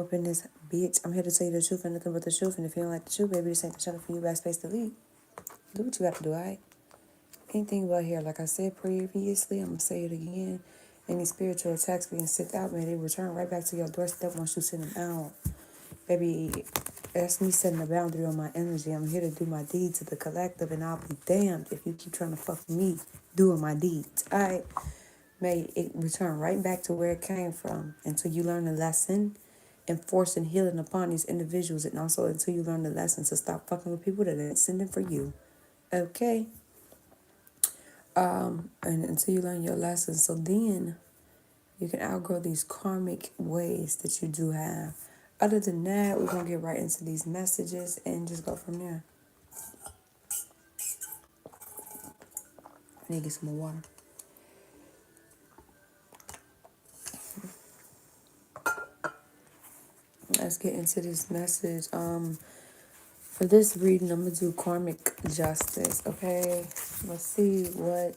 up in this bitch. I'm here to tell you the truth and nothing but the truth. And if you don't like the truth, baby, this ain't the channel for you. Backspace delete. Do what you got to do, alright? Anything about here, like I said previously, I'm going to say it again. Any spiritual attacks being sent out, may they return right back to your doorstep once you send them out. Baby, that's me setting a boundary on my energy. I'm here to do my deed to the collective, and I'll be damned if you keep trying to fuck with me doing my deeds. Alright? May it return right back to where it came from until you learn the lesson, enforcing healing upon these individuals, and also until you learn the lesson to stop fucking with people that ain't sending for you. Okay? And until you learn your lesson, so then you can outgrow these karmic ways that you do have. Other than that, we're going to get right into these messages and just go from there. I need to get some more water. Let's get into this message. For this reading, I'm going to do karmic justice, okay? Let's see what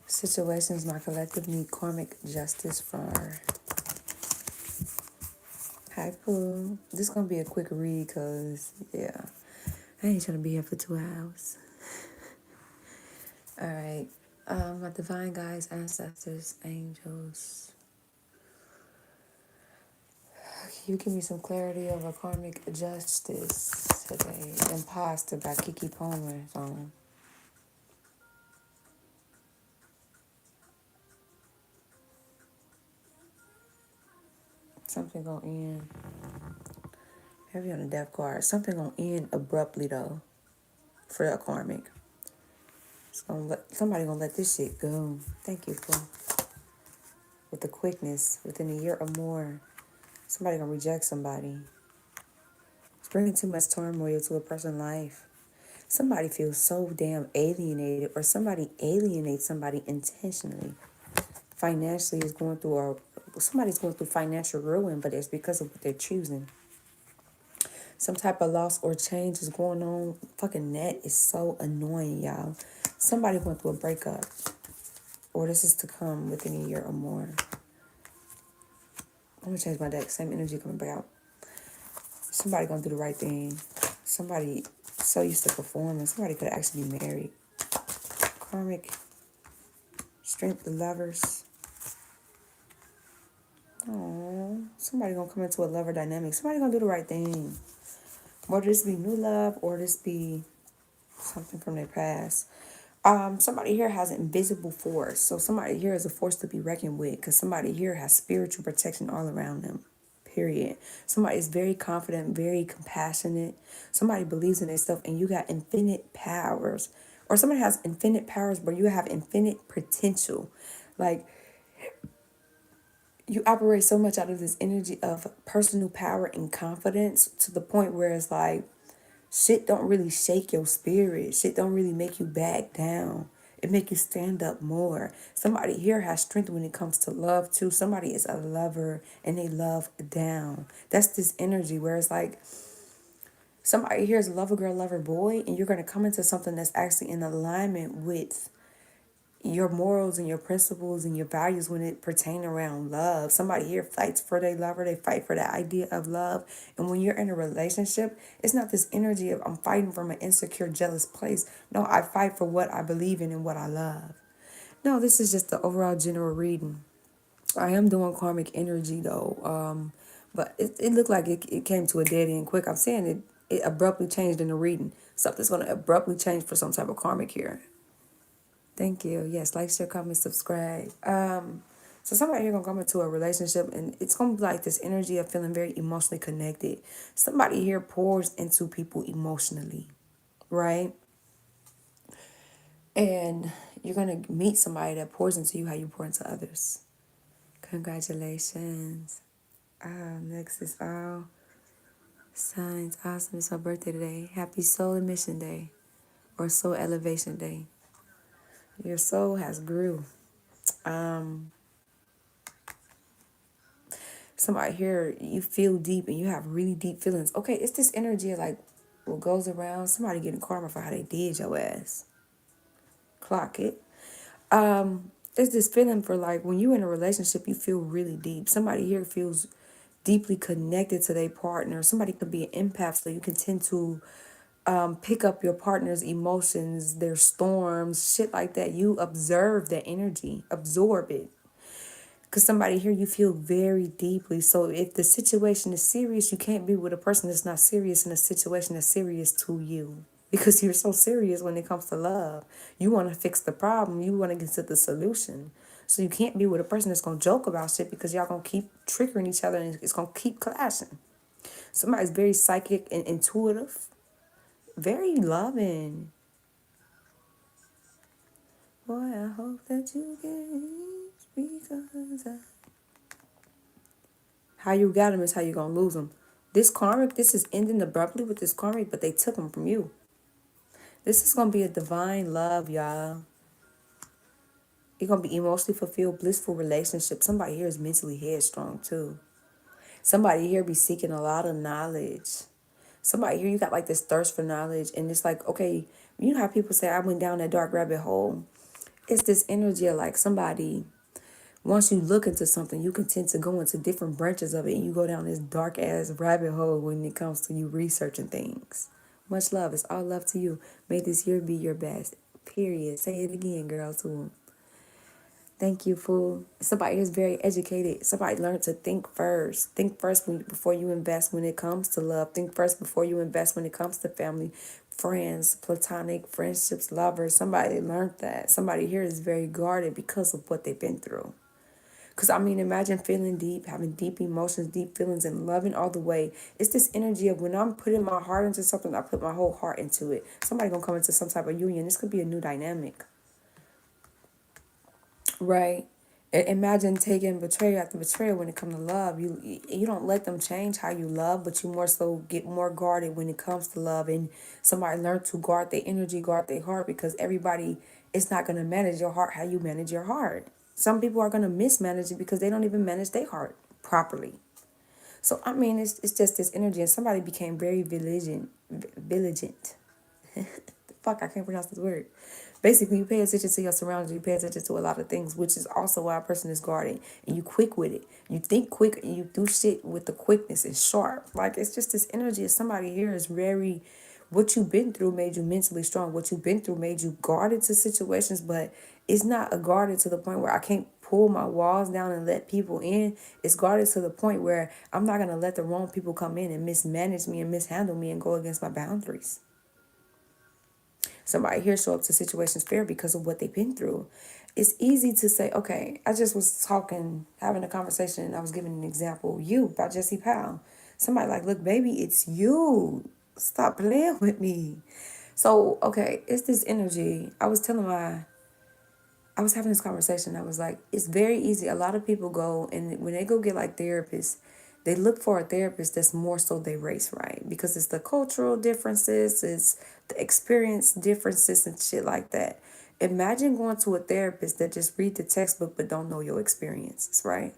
situations my collective need karmic justice for. Hi, Pooh. This is going to be a quick read because, yeah, I ain't trying to be here for 2 hours. All right. My divine guides, ancestors, angels. Can you give me some clarity over karmic justice today? Imposter by Kiki Palmer. Something gonna end. Heavy on the death card. Something gonna end abruptly though. For that karmic. Somebody gonna let this shit go. Thank you for with the quickness within a year or more. Somebody gonna reject somebody. It's bringing too much turmoil to a person's life. Somebody feels so damn alienated, or somebody alienates somebody intentionally. Financially is going through, or somebody's going through financial ruin, but it's because of what they're choosing. Some type of loss or change is going on. Fucking net is so annoying, y'all. Somebody went through a breakup, or this is to come within a year or more. I'm gonna change my deck. Same energy coming back out. Somebody gonna do the right thing. Somebody so used to performing. Somebody could actually be married. Karmic strength, the lovers. Oh, somebody gonna come into a lover dynamic. Somebody gonna do the right thing. Whether this be new love or this be something from their past. Somebody here has an invisible force. So somebody here is a force to be reckoned with, because somebody here has spiritual protection all around them. Period. Somebody is very confident, very compassionate. Somebody believes in themselves, and you got infinite powers. Or somebody has infinite powers, but you have infinite potential. Like, you operate so much out of this energy of personal power and confidence to the point where it's like, shit don't really shake your spirit. Shit don't really make you back down. It make you stand up more. Somebody here has strength when it comes to love too. Somebody is a lover and they love down. That's this energy where it's like, somebody here is a lover girl, lover boy, and you're going to come into something that's actually in alignment with your morals and your principles and your values when it pertain around love. Somebody here fights for their lover. They fight for the idea of love. And when you're in a relationship, it's not this energy of I'm fighting from an insecure, jealous place. No, I fight for what I believe in and what I love. No, this is just the overall general reading. I am doing karmic energy though. But it looked like it came to a dead end quick. I'm saying it abruptly changed in the reading. Something's going to abruptly change for some type of karmic here. Thank you. Yes, like, share, comment, subscribe. So somebody here gonna come into a relationship, and it's gonna be like this energy of feeling very emotionally connected. Somebody here pours into people emotionally, right? And you're gonna meet somebody that pours into you how you pour into others. Congratulations. Next is all signs. Awesome. It's her birthday today. Happy Soul Emission Day, or Soul Elevation Day. Your soul has grew. Somebody here, you feel deep and you have really deep feelings. Okay, it's this energy of like what goes around. Somebody getting karma for how they did your ass. Clock it. It's this feeling for like when you're in a relationship, you feel really deep. Somebody here feels deeply connected to their partner. Somebody could be an empath, so you can tend to pick up your partner's emotions, their storms, shit like that. You observe that energy, absorb it. Because somebody here, you feel very deeply. So if the situation is serious, you can't be with a person that's not serious in a situation that's serious to you. Because you're so serious when it comes to love. You want to fix the problem. You want to get to the solution. So you can't be with a person that's going to joke about shit because y'all going to keep triggering each other and it's going to keep clashing. Somebody's very psychic and intuitive. Very loving. Boy, I hope that you get it because how you got them is how you going to lose them. This karmic, this is ending abruptly with this karmic, but they took them from you. This is going to be a divine love, y'all. You're going to be emotionally fulfilled, blissful relationship. Somebody here is mentally headstrong, too. Somebody here be seeking a lot of knowledge. Somebody here, you got like this thirst for knowledge. And it's like, okay, you know how people say, I went down that dark rabbit hole? It's this energy of like somebody, once you look into something, you can tend to go into different branches of it. And you go down this dark ass rabbit hole when it comes to you researching things. Much love. It's all love to you. May this year be your best. Period. Say it again, girl, to him. Thank you, fool. Somebody who's very educated. Somebody learned to think first. Think first before you invest when it comes to love. Think first before you invest when it comes to family, friends, platonic friendships, lovers. Somebody learned that. Somebody here is very guarded because of what they've been through. Because, I mean, imagine feeling deep, having deep emotions, deep feelings, and loving all the way. It's this energy of when I'm putting my heart into something, I put my whole heart into it. Somebody going to come into some type of union. This could be a new dynamic. Right. Imagine taking betrayal after betrayal when it comes to love. You don't let them change how you love, but you more so get more guarded when it comes to love. And somebody learn to guard their energy, guard their heart, because everybody is not going to manage your heart how you manage your heart. Some people are going to mismanage it because they don't even manage their heart properly. So, I mean, it's just this energy. And somebody became very vigilant. Vigilant. Fuck, I can't pronounce this word. Basically, you pay attention to your surroundings. You pay attention to a lot of things, which is also why a person is guarding. And you quick with it. You think quick and you do shit with the quickness. It's sharp. Like, it's just this energy of somebody here is very... What you've been through made you mentally strong. What you've been through made you guarded to situations, but it's not a guarded to the point where I can't pull my walls down and let people in. It's guarded to the point where I'm not going to let the wrong people come in and mismanage me and mishandle me and go against my boundaries. Somebody here show up to situations fair because of what they've been through. It's easy to say, okay, I just was having a conversation, and I was giving an example, You by Jesse Powell. Somebody like, look, baby, it's you. Stop playing with me. So, okay, it's this energy. I was having this conversation. I was like, it's very easy. A lot of people go, and when they go get like therapists, they look for a therapist that's more so their race, right? Because it's the cultural differences, it's the experience differences and shit like that. Imagine going to a therapist that just read the textbook but don't know your experiences, right?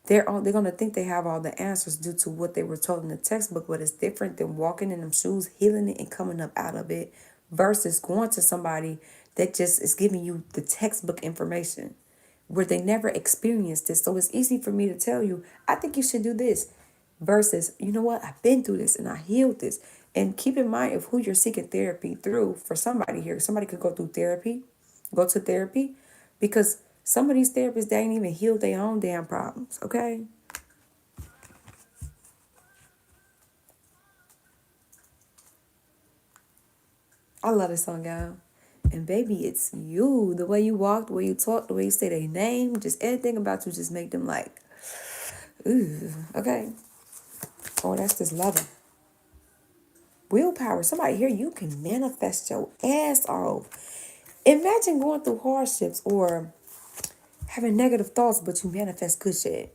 They're gonna think they have all the answers due to what they were told in the textbook, but it's different than walking in them shoes, healing it, and coming up out of it, versus going to somebody that just is giving you the textbook information where they never experienced this. So it's easy for me to tell you, I think you should do this, versus, you know what, I've been through this and I healed this. And keep in mind of who you're seeking therapy through. For somebody here, somebody could go to therapy, because some of these therapists, they ain't even healed their own damn problems, okay? I love this song, y'all. And baby, it's you. The way you walk, the way you talk, the way you say their name, just everything about you just make them like, ooh, okay. Oh, that's this lover. Willpower. Somebody here, you can manifest your ass off. Imagine going through hardships or having negative thoughts, but you manifest good shit.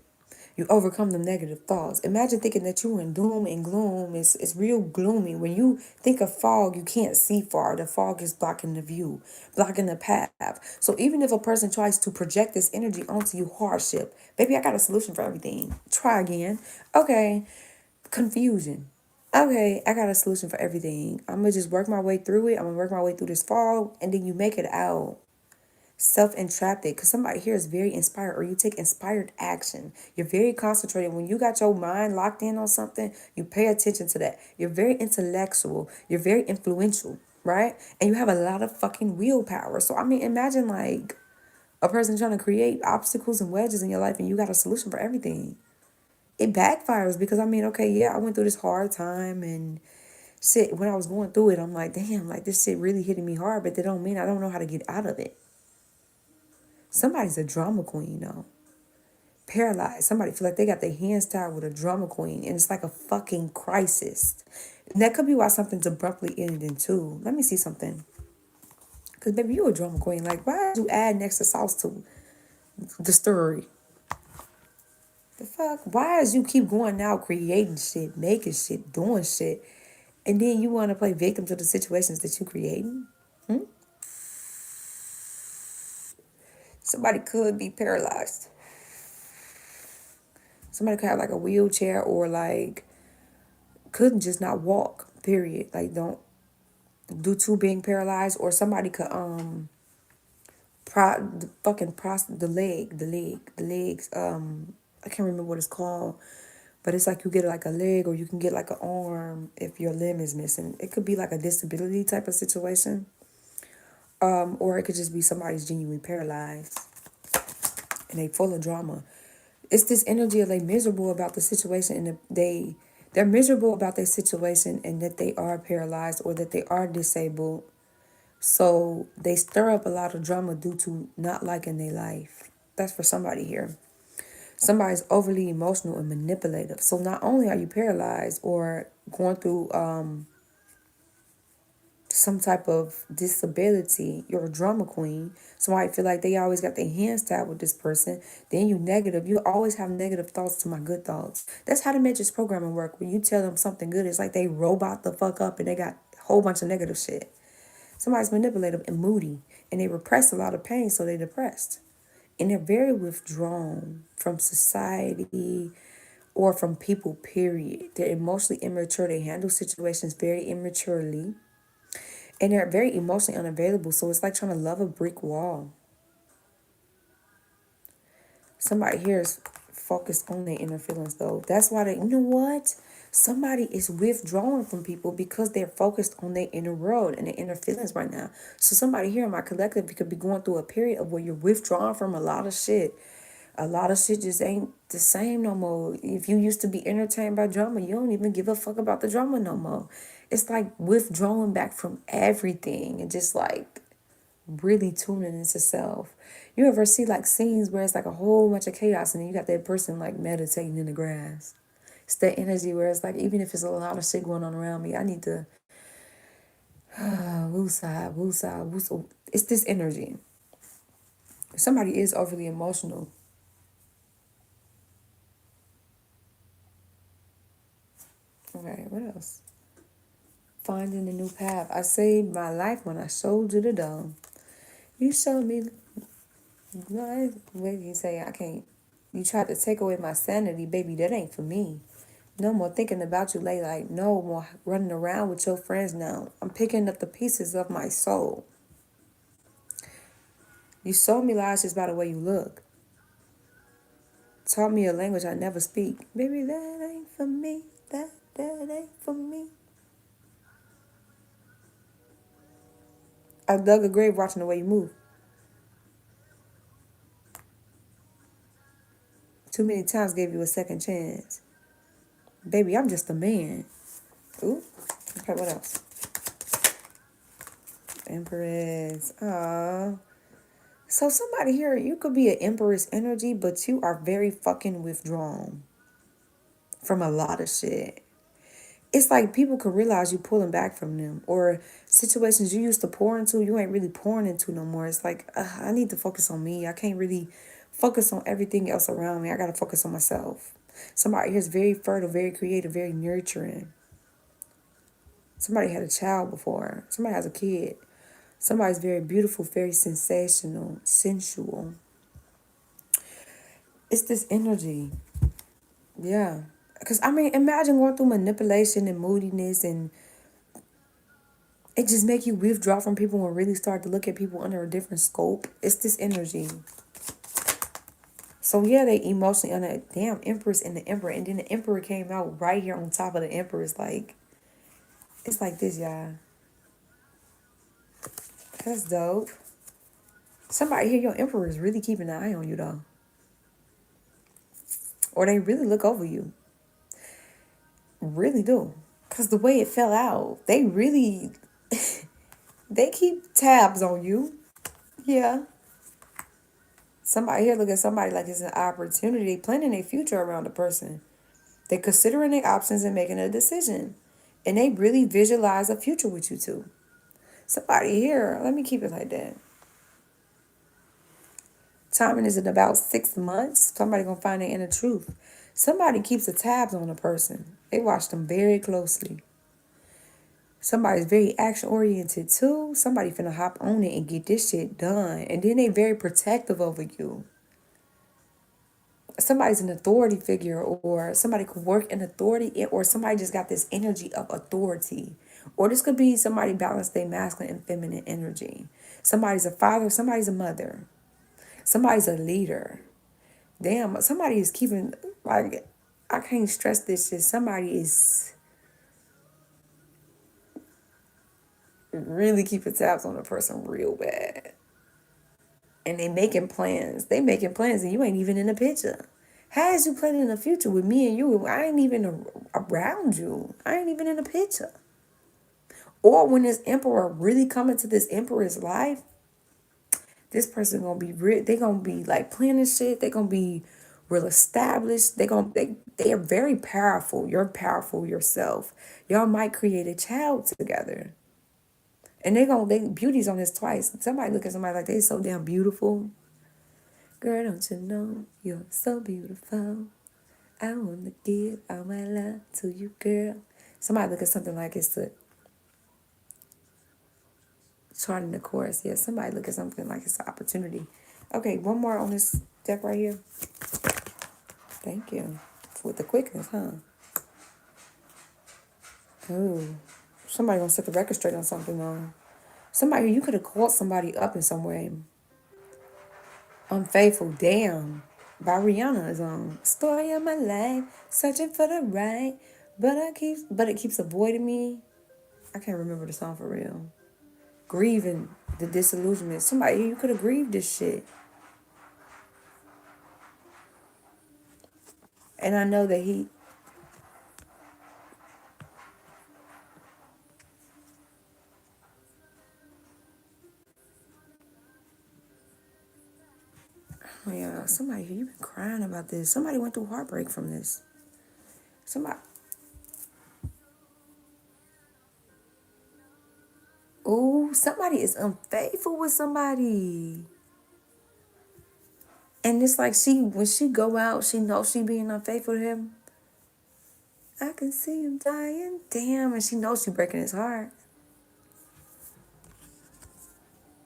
You overcome the negative thoughts. Imagine thinking that you're in doom and gloom. It's real gloomy. When you think of fog, you can't see far. The fog is blocking the view, blocking the path. So even if a person tries to project this energy onto you, hardship, baby, I got a solution for everything. Try again. Okay, confusion. Okay, I got a solution for everything. I'm going to just work my way through it. I'm going to work my way through this fog, and then you make it out. self-entrapped because somebody here is very inspired, or you take inspired action. You're very concentrated. When you got your mind locked in on something, you pay attention to that. You're very intellectual. You're very influential, right? And you have a lot of fucking willpower. So, I mean, imagine like a person trying to create obstacles and wedges in your life and you got a solution for everything. It backfires because, I mean, okay, yeah, I went through this hard time and shit. When I was going through it, I'm like, damn, like this shit really hitting me hard, but that don't mean I don't know how to get out of it. Somebody's a drama queen, though. Paralyzed. Somebody feel like they got their hands tied with a drama queen, and it's like a fucking crisis. And that could be why something's abruptly ending too. Let me see something. Cause baby, you a drama queen. Like, why did you add next to sauce to the story? The fuck? Why is you keep going out creating shit, making shit, doing shit, and then you want to play victim to the situations that you creating? Somebody could be paralyzed. Somebody could have like a wheelchair or like couldn't just not walk. Period. Like don't due to being paralyzed, or somebody could the legs I can't remember what it's called, but it's like you get like a leg or you can get like an arm if your limb is missing. It could be like a disability type of situation, or it could just be somebody's genuinely paralyzed and they full of drama. It's this energy of they miserable about the situation, and they're miserable about their situation and that they are paralyzed or that they are disabled. So they stir up a lot of drama due to not liking their life. That's for somebody here. Somebody's overly emotional and manipulative. So not only are you paralyzed or going through some type of disability, you're a drama queen. Somebody feel like they always got their hands tied with this person. Then you negative. You always have negative thoughts to my good thoughts. That's how the Matrix programming work. When you tell them something good, it's like they robot the fuck up and they got a whole bunch of negative shit. Somebody's manipulative and moody, and they repress a lot of pain, so they're depressed. And they're very withdrawn from society or from people, period. They're emotionally immature. They handle situations very immaturely. And they're very emotionally unavailable. So it's like trying to love a brick wall. Somebody here is focused on their inner feelings, though. That's why you know what? Somebody is withdrawing from people because they're focused on their inner world and their inner feelings right now. So somebody here in my collective could be going through a period of where you're withdrawing from a lot of shit. A lot of shit just ain't the same no more. If you used to be entertained by drama, you don't even give a fuck about the drama no more. It's like withdrawing back from everything and just like really tuning into self. You ever see like scenes where it's like a whole bunch of chaos and then you got that person like meditating in the grass? It's that energy where it's like, even if it's a lot of shit going on around me, I need to woosah, woosah, woosah. It's this energy. Somebody is overly emotional. Okay, what else? Finding a new path. I saved my life when I showed you the door. You showed me. What do you say? I can't. You tried to take away my sanity, baby. That ain't for me. No more thinking about you late. Like, no more running around with your friends now. I'm picking up the pieces of my soul. You sold me lies just by the way you look. Taught me a language I never speak. Baby, that ain't for me. That ain't for me. I dug a grave watching the way you move. Too many times gave you a second chance. Baby, I'm just a man. Ooh. Okay, what else? Empress. Aww. So somebody here, you could be an Empress energy, but you are very fucking withdrawn from a lot of shit. It's like people could realize you pulling back from them, or situations you used to pour into, you ain't really pouring into no more. It's like, I need to focus on me. I can't really focus on everything else around me. I got to focus on myself. Somebody here is very fertile, very creative, very nurturing. Somebody had a child before. Somebody has a kid. Somebody's very beautiful, very sensational, sensual. It's this energy. Yeah. Because, I mean, imagine going through manipulation and moodiness and It just make you withdraw from people and really start to look at people under a different scope. It's this energy. So yeah, they emotionally on a damn Empress and the Emperor. And then the Emperor came out right here on top of the Empress. Like, it's like this, y'all. That's dope. Somebody here, your Emperor is really keeping an eye on you, though. Or they really look over you. Really do. Because the way it fell out, they really, they keep tabs on you. Yeah. Somebody here look at somebody like it's an opportunity. They planning their future around the person. They considering their options and making a decision. And they really visualize a future with you too. Somebody here, let me keep it like that. Timing is in about 6 months. Somebody gonna find their inner truth. Somebody keeps the tabs on a person. They watch them very closely. Somebody's very action oriented too. Somebody finna hop on it and get this shit done. And then they very protective over you. Somebody's an authority figure, or somebody could work in authority, or somebody just got this energy of authority. Or this could be somebody balance their masculine and feminine energy. Somebody's a father, somebody's a mother. Somebody's a leader. Damn, somebody is keeping, like, I can't stress this shit. Somebody is really keeping tabs on a person real bad. And they making plans. They making plans and you ain't even in the picture. How is you planning the future with me and you? I ain't even around you. I ain't even in the picture. Or when this emperor really coming to this emperor's life, this person gonna be real. They gonna be like planning shit. They gonna be real established. They are very powerful. You're powerful yourself. Y'all might create a child together. And they beauty's on this twice. Somebody look at somebody like they so damn beautiful. Girl, don't you know you're so beautiful? I wanna give all my love to you, girl. Somebody look at something like it's the charting the course. Yeah, somebody look at something like it's an opportunity. Okay, one more on this deck right here. Thank you. With the quickness, huh? Ooh. Somebody gonna set the record straight on something though. Somebody, you could have called somebody up in some way. Unfaithful, damn. By Rihanna is on. Story of my life, searching for the right, but it keeps avoiding me. I can't remember the song for real. Grieving the disillusionment. Somebody, you could have grieved this shit. And I know that he, oh yeah, somebody, you've been crying about this. Somebody went through heartbreak from this. Somebody, ooh, somebody is unfaithful with somebody. And it's like when she go out, she knows she being unfaithful to him. I can see him dying, damn, and she knows she breaking his heart.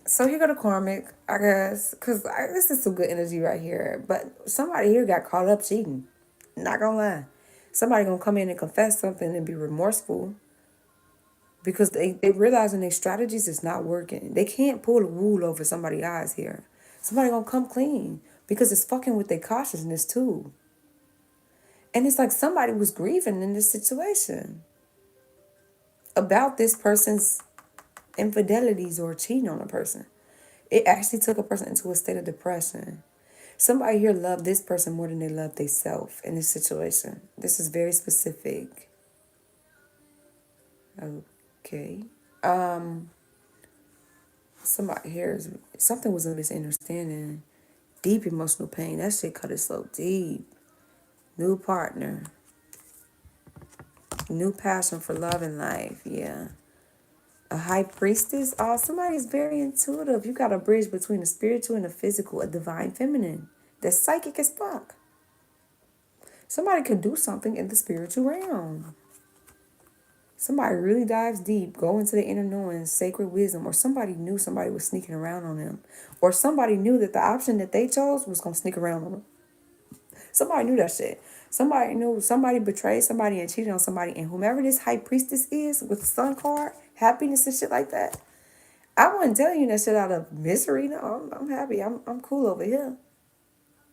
So here go the karmic, I guess, because this is some good energy right here. But somebody here got caught up cheating. Not gonna lie. Somebody gonna come in and confess something and be remorseful because they realizing their strategies is not working. They can't pull the wool over somebody's eyes here. Somebody gonna come clean because it's fucking with their cautiousness too. And it's like somebody was grieving in this situation about this person's infidelities or cheating on a person. It actually took a person into a state of depression. Somebody here loved this person more than they loved themselves in this situation. This is very specific. Okay. Somebody here something was a misunderstanding. Deep emotional pain. That shit cut it so deep. New partner. New passion for love and life. Yeah. A high priestess. Oh, somebody's very intuitive. You got a bridge between the spiritual and the physical. A divine feminine. That's psychic as fuck. Somebody could do something in the spiritual realm. Somebody really dives deep, go into the inner knowing, sacred wisdom, or somebody knew somebody was sneaking around on them. Or somebody knew that the option that they chose was going to sneak around on them. Somebody knew that shit. Somebody knew somebody betrayed somebody and cheated on somebody. And whomever this high priestess is with the sun card happiness and shit like that. I wasn't telling you that shit out of misery. No, I'm happy. I'm cool over here.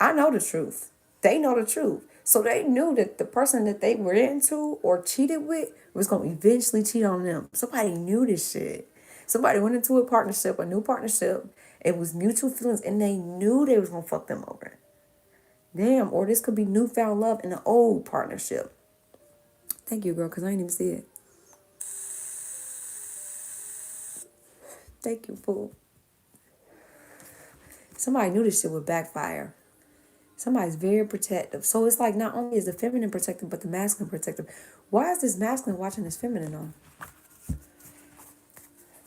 I know the truth. They know the truth. So they knew that the person that they were into or cheated with was going to eventually cheat on them. Somebody knew this shit. Somebody went into a partnership, a new partnership. It was mutual feelings, and they knew they was going to fuck them over. Damn, or this could be newfound love in an old partnership. Thank you, girl, because I didn't even see it. Thank you, fool. Somebody knew this shit would backfire. Somebody's very protective. So it's like not only is the feminine protective, but the masculine protective. Why is this masculine watching this feminine on?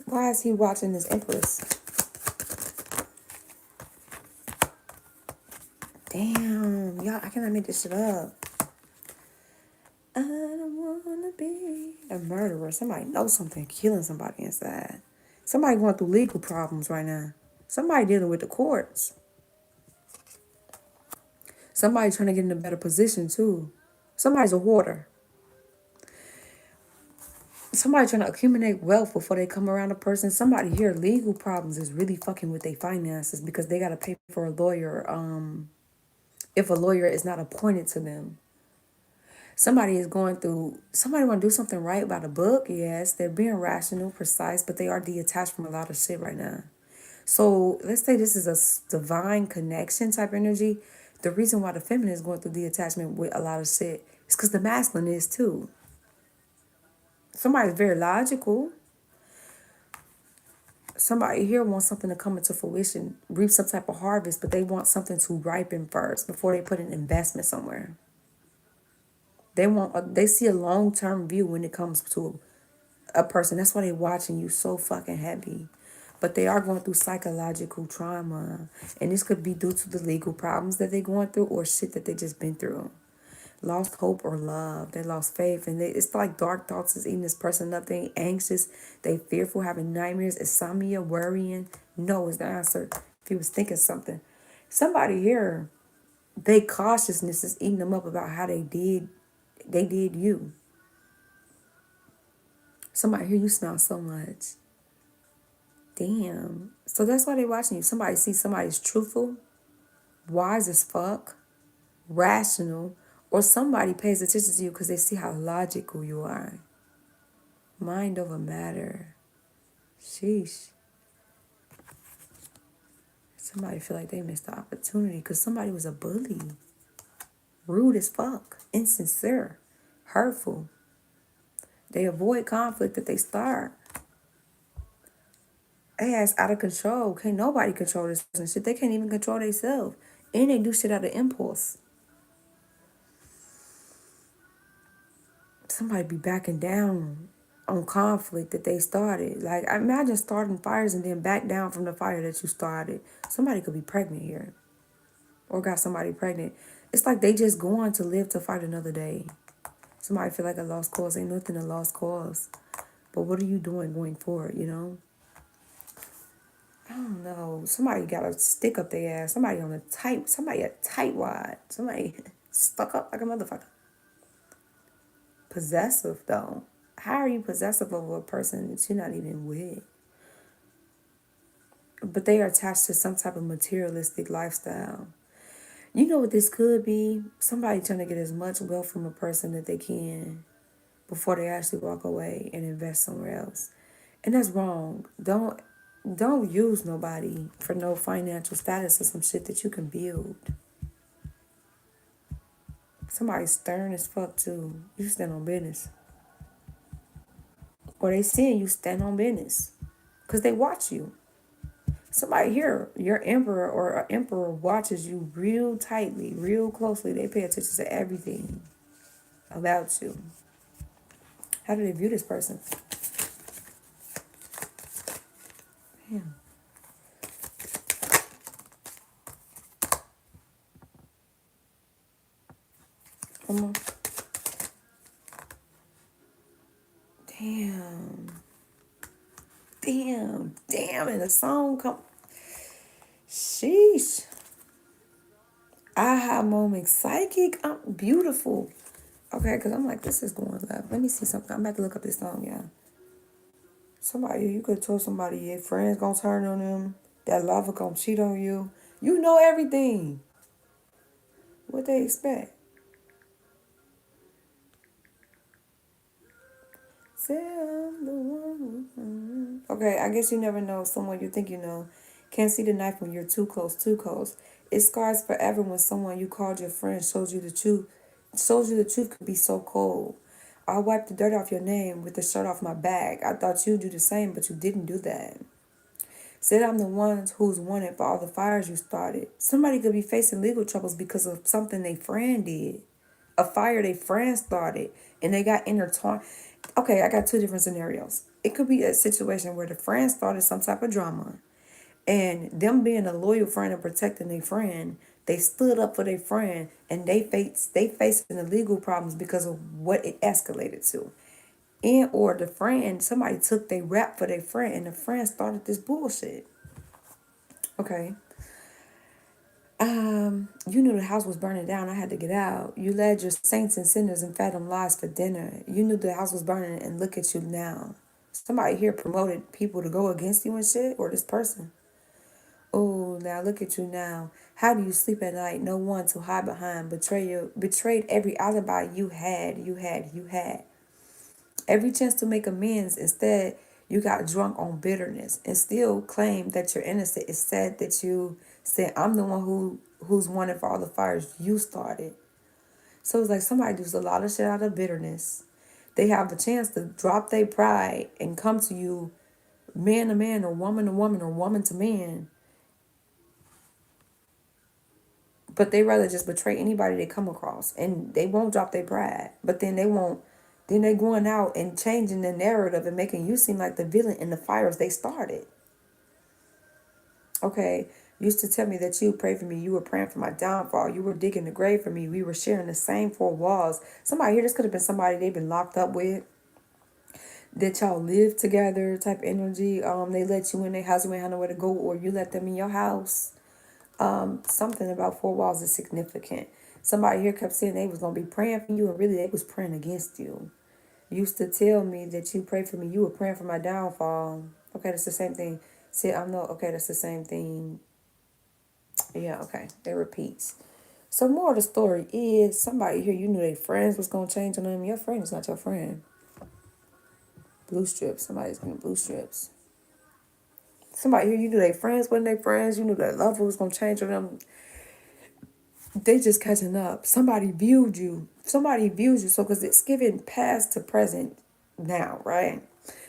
Why is he watching this empress? Damn, y'all, I cannot make this shit up. I don't wanna be a murderer. Somebody knows something killing somebody inside. Somebody going through legal problems right now. Somebody dealing with the courts. Somebody trying to get in a better position too. Somebody's a hoarder. Somebody trying to accumulate wealth before they come around a person. Somebody here, legal problems is really fucking with their finances because they got to pay for a lawyer if a lawyer is not appointed to them. Somebody is going through, somebody want to do something right by the book. Yes, they're being rational, precise, but they are detached from a lot of shit right now. So let's say this is a divine connection type energy. The reason why the feminine is going through detachment with a lot of shit is because the masculine is too. Somebody's very logical. Somebody here wants something to come into fruition, reap some type of harvest, but they want something to ripen first before they put an investment somewhere. They see a long-term view when it comes to a person. That's why they're watching you so fucking heavy. But they are going through psychological trauma. And this could be due to the legal problems that they're going through or shit that they just been through. Lost hope or love. They lost faith. And it's like dark thoughts is eating this person up. They anxious. They fearful, having nightmares, insomnia, worrying. No is the answer. If he was thinking something. Somebody here, they cautiousness is eating them up about how they did you. Somebody here, you smell so much. Damn. So that's why they watching you. Somebody sees somebody's truthful, wise as fuck, rational, or somebody pays attention to you because they see how logical you are. Mind over matter. Sheesh. Somebody feel like they missed the opportunity because somebody was a bully. Rude as fuck. Insincere. Hurtful. They avoid conflict that they start. They ass out of control. Can't nobody control this person. Shit, they can't even control themselves. And they do shit out of impulse. Somebody be backing down on conflict that they started. Like, I imagine starting fires and then back down from the fire that you started. Somebody could be pregnant here. Or got somebody pregnant. It's like they just going to live to fight another day. Somebody feel like a lost cause. Ain't nothing a lost cause. But what are you doing going forward, you know? I don't know. Somebody got a stick up their ass. Somebody on a tight wad. Somebody stuck up like a motherfucker. Possessive though. How are you possessive over a person that you're not even with? But they are attached to some type of materialistic lifestyle. You know what this could be? Somebody trying to get as much wealth from a person that they can before they actually walk away and invest somewhere else. And that's wrong. Don't use nobody for no financial status or some shit that you can build. Somebody's stern as fuck too. You stand on business. Or they seeing you stand on business. Because they watch you. Somebody here, your emperor or an emperor watches you real tightly, real closely. They pay attention to everything about you. How do they view this person? Damn. Come on. Damn. And the song come. Sheesh. Aha moment. Psychic. I'm beautiful. Okay, because I'm like, this is going left. Let me see something. I'm about to look up this song, y'all. Somebody, you could have told somebody your friends gonna turn on them, that lover gonna cheat on you. You know everything. What they expect? Say I'm the one. Okay, I guess you never know someone you think you know. Can't see the knife when you're too close, too close. It scars forever when someone you called your friend shows you the truth. Shows you the truth could be so cold. I wiped the dirt off your name with the shirt off my back. I thought you'd do the same, but you didn't do that. Said I'm the one who's wanted for all the fires you started. Somebody could be facing legal troubles because of something they friend did. A fire they friend started and they got intertwined. Okay, I got two different scenarios. It could be a situation where the friend started some type of drama and them being a loyal friend and protecting their friend, they stood up for their friend and they facing the legal problems because of what it escalated to. And or the friend, somebody took their rap for their friend and the friend started this bullshit. Okay. You knew the house was burning down. I had to get out. You led your saints and sinners and fed them lies for dinner. You knew the house was burning and look at you now. Somebody here promoted people to go against you and shit, or this person. Oh, now look at you now. How do you sleep at night? No one to hide behind. Betrayed every alibi you had. Every chance to make amends. Instead, you got drunk on bitterness and still claim that you're innocent. It's sad that you said, I'm the one who's wanted for all the fires you started. So it's like somebody does a lot of shit out of bitterness. They have a chance to drop their pride and come to you man to man or woman to woman or woman to man. But they rather just betray anybody they come across. And they won't drop their pride. But then they won't. Then they going out and changing the narrative and making you seem like the villain in the fires they started. Okay, used to tell me that you prayed for me. You were praying for my downfall. You were digging the grave for me. We were sharing the same four walls. Somebody here, this could have been somebody they've been locked up with. That y'all live together type energy. They let you in their house, you ain't have nowhere to go, or you let them in your house. Something about four walls is significant. Somebody here kept saying they was gonna be praying for you, and really they was praying against you. Used to tell me that you prayed for me. You were praying for my downfall. Okay, that's the same thing. See, I'm no. Okay, that's the same thing. Yeah, okay. It repeats. So more of the story is somebody here you knew their friends was gonna change on them. Your friend is not your friend. Blue strips. Somebody's getting blue strips. Somebody here you knew their friends wasn't their friends. You knew their love was gonna change on them. They just catching up. Somebody viewed you. Somebody views you. So because it's given past to present now, right?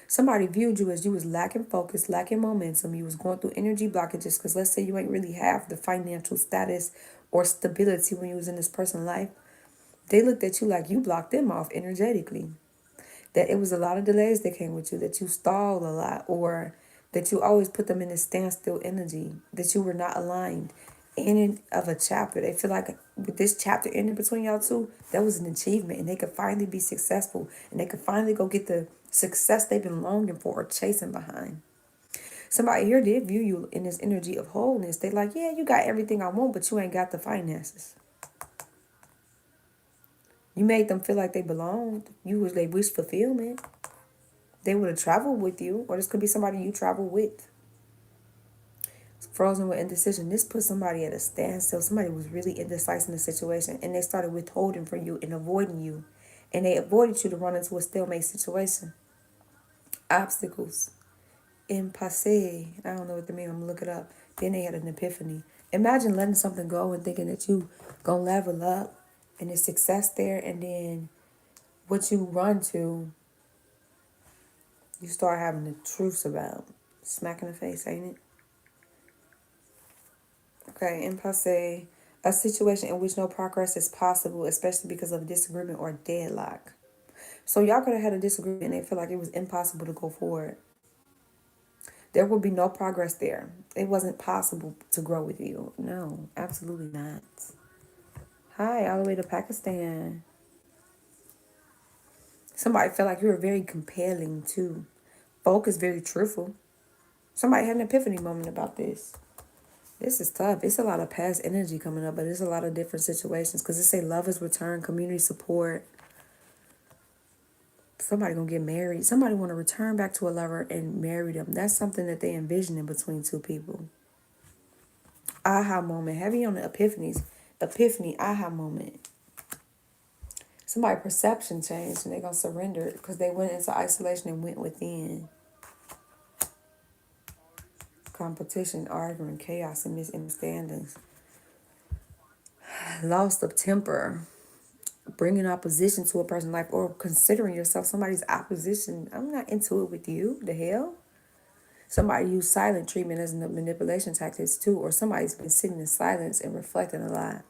Somebody viewed you as you was lacking focus, lacking momentum. You was going through energy blockages because let's say you ain't really have the financial status or stability when you was in this person's life. They looked at you like you blocked them off energetically. That it was a lot of delays that came with you, that you stalled a lot, or that you always put them in a standstill energy, that you were not aligned. Ending of a chapter. They feel like with this chapter ending between y'all two, that was an achievement and they could finally be successful and they could finally go get the success they've been longing for or chasing behind. Somebody here did view you in this energy of wholeness. They like, yeah, you got everything I want, but you ain't got the finances. You made them feel like they belonged. You was they wish fulfillment. They would have traveled with you, or this could be somebody you travel with. Frozen with indecision. This put somebody at a standstill. Somebody was really indecisive in the situation, and they started withholding from you and avoiding you, and they avoided you to run into a stalemate situation. Obstacles. Impasse. I don't know what they mean. I'm gonna look it up. Then they had an epiphany. Imagine letting something go and thinking that you gonna level up, and there's success there, and then what you run to, you start having the truths about. Smack in the face, ain't it? Okay, impasse, a situation in which no progress is possible, especially because of disagreement or deadlock. So y'all could have had a disagreement and they feel like it was impossible to go forward. There would be no progress there. It wasn't possible to grow with you. No, absolutely not. Hi, all the way to Pakistan. Somebody felt like you were very compelling too. Folk is very truthful. Somebody had an epiphany moment about this. This is tough. It's a lot of past energy coming up, but it's a lot of different situations because it say lovers return, community support. Somebody gonna get married. Somebody want to return back to a lover and marry them. That's something that they envision in between two people. Aha moment. Heavy on the epiphanies. Epiphany, aha moment. Somebody perception changed and they gonna surrender because they went into isolation and went within. Competition, arguing, chaos, and misunderstandings. Loss of temper. Bringing opposition to a person's life or considering yourself somebody's opposition. I'm not into it with you. The hell? Somebody used silent treatment as a manipulation tactics too, or somebody's been sitting in silence and reflecting a lot.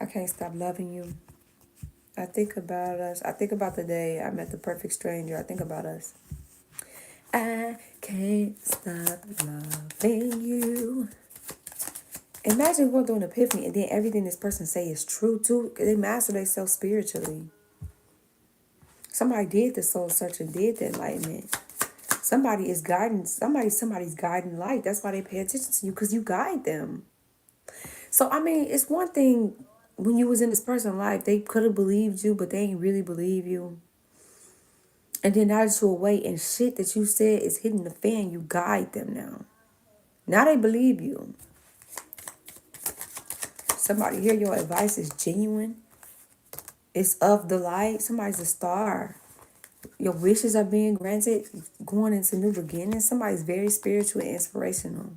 I can't stop loving you. I think about us. I think about the day I met the perfect stranger. I think about us. I can't stop loving you. Imagine going through an epiphany and then everything this person say is true too. They master themselves spiritually. Somebody did the soul search and did the enlightenment. Somebody is guiding. Somebody's guiding light. That's why they pay attention to you, because you guide them. So I mean, it's one thing when you was in this person's life, they could have believed you, but they ain't really believe you. And then now that you're away and shit that you said is hitting the fan, you guide them now. Now they believe you. Somebody hear your advice is genuine. It's of the light. Somebody's a star. Your wishes are being granted. Going into new beginnings. Somebody's very spiritual and inspirational.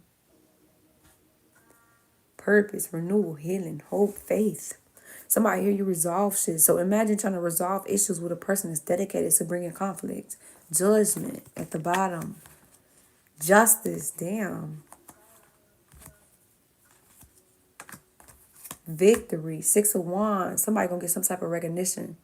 Purpose, renewal, healing, hope, faith. Somebody hear you resolve shit. So imagine trying to resolve issues with a person that's dedicated to bringing conflict. Judgment at the bottom. Justice, damn. Victory, 6 of Wands. Somebody gonna get some type of recognition.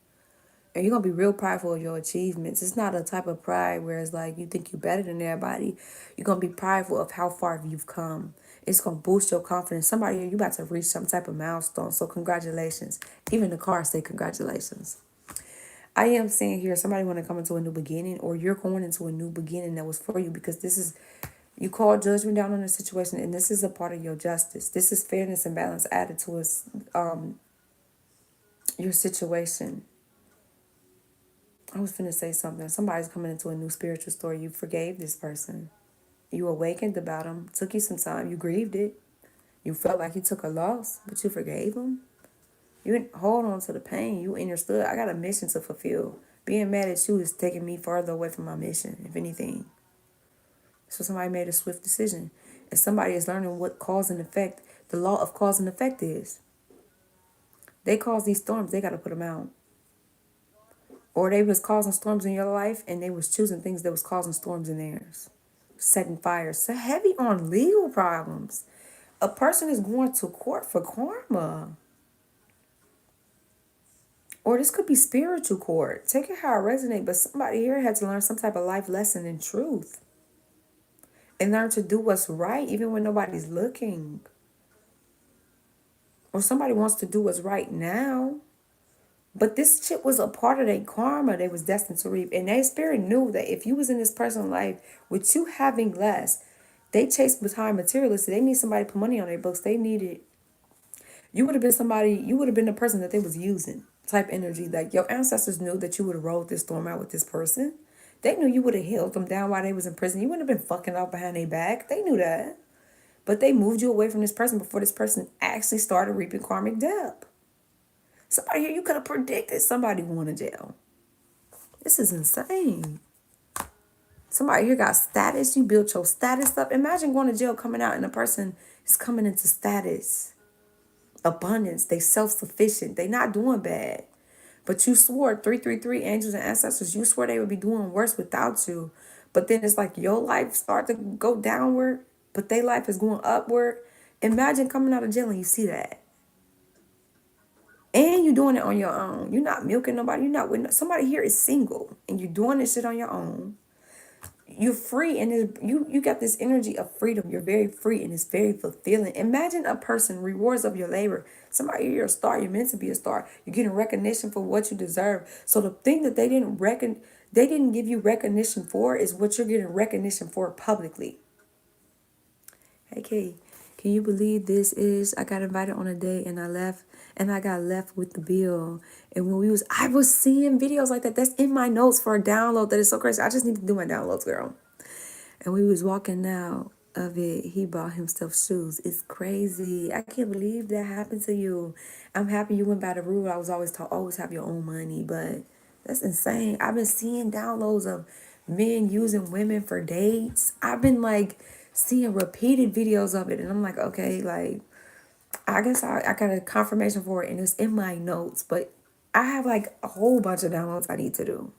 And you're gonna be real prideful of your achievements. It's not a type of pride where it's like you think you're better than everybody. You're gonna be prideful of how far you've come. It's gonna boost your confidence. Somebody here, you about to reach some type of milestone. So congratulations. Even the cards say congratulations. I am saying here, somebody want to come into a new beginning, or you're going into a new beginning that was for you, because this is, you call judgment down on the situation, and this is a part of your justice. This is fairness and balance added to your situation. I was finna say something. Somebody's coming into a new spiritual story. You forgave this person. You awakened about them. Took you some time. You grieved it. You felt like you took a loss, but you forgave them. You didn't hold on to the pain. You understood. I got a mission to fulfill. Being mad at you is taking me farther away from my mission, if anything. So somebody made a swift decision. And somebody is learning what cause and effect, the law of cause and effect is. They cause these storms. They got to put them out. Or they was causing storms in your life and they was choosing things that was causing storms in theirs. Setting fires. So heavy on legal problems. A person is going to court for karma. Or this could be spiritual court. Take it how it resonates. But somebody here had to learn some type of life lesson in truth. And learn to do what's right even when nobody's looking. Or somebody wants to do what's right now. But this shit was a part of their karma they was destined to reap. And their spirit knew that if you was in this person's life with you having less, they chased behind materialistic. They need somebody to put money on their books. They needed, you would have been somebody, you would have been the person that they was using. Type energy. Like your ancestors knew that you would have rolled this storm out with this person. They knew you would have held them down while they was in prison. You wouldn't have been fucking off behind their back. They knew that. But they moved you away from this person before this person actually started reaping karmic debt. Somebody here, you could have predicted somebody going to jail. This is insane. Somebody here got status. You built your status up. Imagine going to jail, coming out, and a person is coming into status. Abundance. They self-sufficient. They not doing bad. But you swore, 333 angels and ancestors, you swore they would be doing worse without you. But then it's like your life start to go downward, but their life is going upward. Imagine coming out of jail and you see that. And you're doing it on your own. You're not milking nobody. You're not with somebody here is single and you're doing this shit on your own. You're free and you got this energy of freedom. You're very free and it's very fulfilling. Imagine a person, rewards of your labor. Somebody, you're a star. You're meant to be a star. You're getting recognition for what you deserve. So the thing that they didn't give you recognition for is what you're getting recognition for publicly. Hey, Kay, can you believe this is? I got invited on a date and I left, and I got left with the bill. And I was seeing videos like that. That's in my notes for a download. That is so crazy. I just need to do my downloads, girl. And we was walking out of it. He bought himself shoes. It's crazy. I can't believe that happened to you. I'm happy you went by the rule. I was always taught always have your own money, but that's insane. I've been seeing downloads of men using women for dates. I've been like seeing repeated videos of it, and I'm like, okay, like I guess I got a confirmation for it, and it's in my notes, but I have like a whole bunch of downloads I need to do.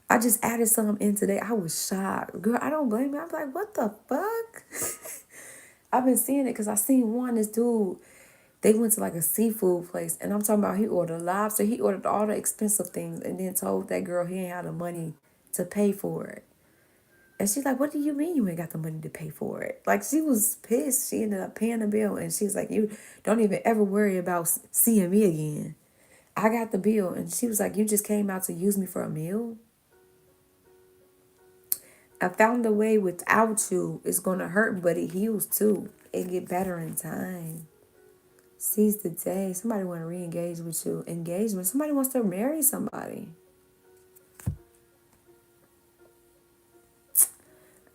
I just added some in today. I was shocked. Girl, I don't blame you. I'm like, what the fuck? I've been seeing it because I seen this dude, they went to like a seafood place, and I'm talking about he ordered lobster. He ordered all the expensive things and then told that girl he ain't had the money to pay for it. And she's like, what do you mean you ain't got the money to pay for it? Like, she was pissed. She ended up paying the bill, and she's like, you don't even ever worry about seeing me again. I got the bill. And she was like, you just came out to use me for a meal? I found a way without you. It's going to hurt, but it heals too. It get better in time. Seize the day. Somebody want to re-engage with you. Engagement. Somebody wants to marry somebody.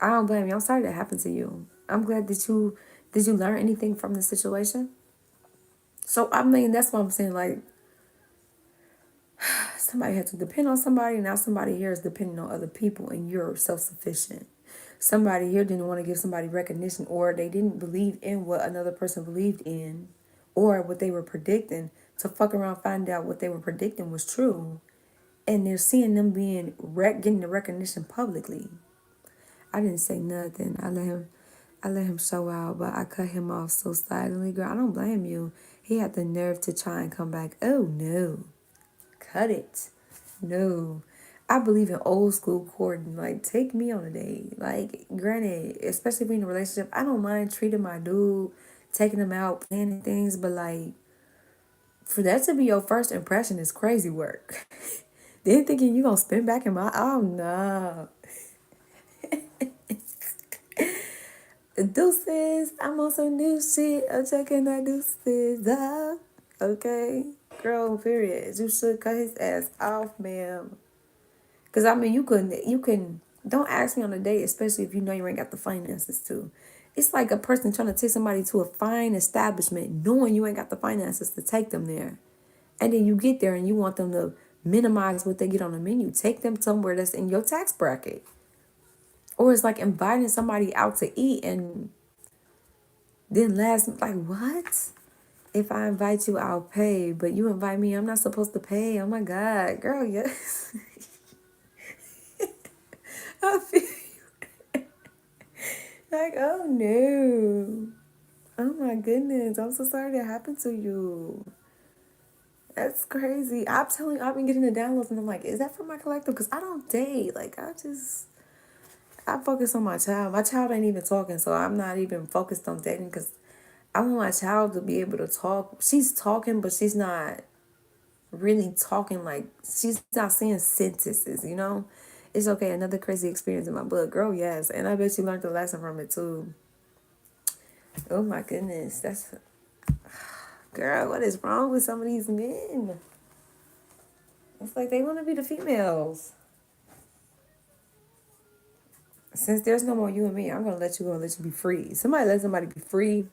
I don't blame you. I'm sorry that happened to you. I'm glad that did you learn anything from the situation? So, I mean, that's what I'm saying. Like, somebody had to depend on somebody. Now somebody here is depending on other people, and you're self-sufficient. Somebody here didn't want to give somebody recognition, or they didn't believe in what another person believed in, or what they were predicting, to fuck around, find out what they were predicting was true. And they're seeing them getting the recognition publicly. I didn't say nothing. I let him show out, but I cut him off so silently. Girl, I don't blame you. He had the nerve to try and come back. Oh no. Cut it. No. I believe in old school courting. Like, take me on a date. Like, granted, especially if we're in a relationship, I don't mind treating my dude, taking him out, planning things, but like, for that to be your first impression is crazy work. Then thinking you gonna spin back in my, oh no. Deuces, I'm on some new shit. I'm checking that deuces up. Okay? Girl, period. You should cut his ass off, ma'am. Because, I mean, don't ask me on a date, especially if you know you ain't got the finances to. It's like a person trying to take somebody to a fine establishment knowing you ain't got the finances to take them there. And then you get there and you want them to minimize what they get on the menu. Take them somewhere that's in your tax bracket. Or it's like inviting somebody out to eat and then like, what? If I invite you, I'll pay. But you invite me, I'm not supposed to pay. Oh my God. Girl, yes. I feel you. Like, oh no. Oh my goodness. I'm so sorry that happened to you. That's crazy. I'm telling you, I've been getting the downloads and I'm like, is that for my collective? Because I don't date. Like, I focus on my child. My child ain't even talking, so I'm not even focused on dating because I want my child to be able to talk. She's talking, but she's not really talking, like, she's not saying sentences, you know? It's okay. Another crazy experience in my book. Girl, yes. And I bet you learned a lesson from it, too. Oh, my goodness. Girl, what is wrong with some of these men? It's like they want to be the females. Since there's no more you and me, I'm going to let you go and let you be free. Somebody let somebody be free.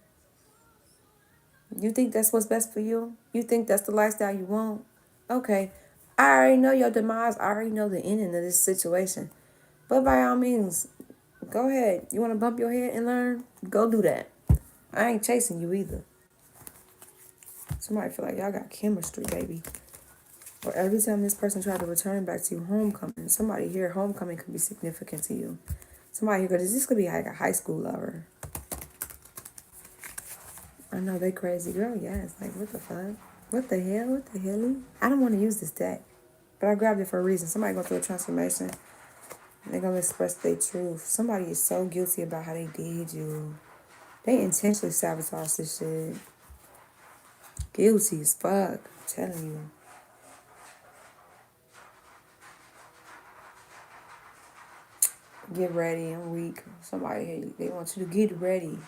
You think that's what's best for you? You think that's the lifestyle you want? Okay. I already know your demise. I already know the ending of this situation. But by all means, go ahead. You want to bump your head and learn? Go do that. I ain't chasing you either. Somebody feel like y'all got chemistry, baby. Or every time this person tried to return back to you, homecoming. Somebody here, homecoming could be significant to you. Somebody here, this could be like a high school lover. I know they crazy. Girl, yes. Like, what the fuck? What the hell? What the hell? I don't want to use this deck. But I grabbed it for a reason. Somebody going through a transformation. They're going to express their truth. Somebody is so guilty about how they did you. They intentionally sabotage this shit. Guilty as fuck. I'm telling you. Get ready. I'm weak. Somebody, they want you to get ready.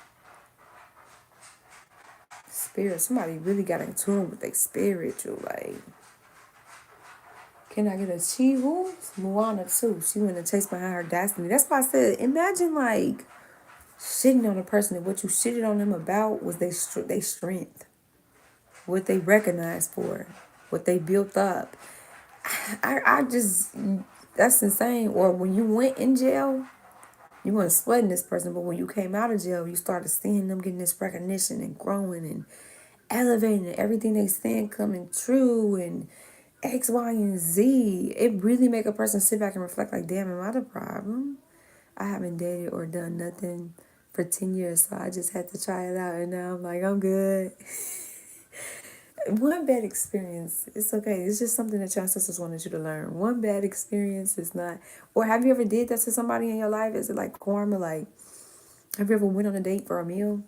spirit. Somebody really got in tune with their spiritual. Like, can I get a she who? Moana too. She went and chased behind her destiny. That's why I said, imagine like shitting on a person and what you shitted on them about was their strength, what they recognized for, what they built up. I just, that's insane. Or when you went in jail, you weren't sweating this person, but when you came out of jail, you started seeing them getting this recognition and growing and elevating and everything they saying coming true and X, Y, and Z. It really make a person sit back and reflect like, damn, am I the problem? I haven't dated or done nothing for 10 years, so I just had to try it out, and now I'm like, I'm good. One bad experience, it's okay. It's just something that your ancestors wanted you to learn. One bad experience is not, or have you ever did that to somebody in your life? Is it like karma? Like, have you ever went on a date for a meal?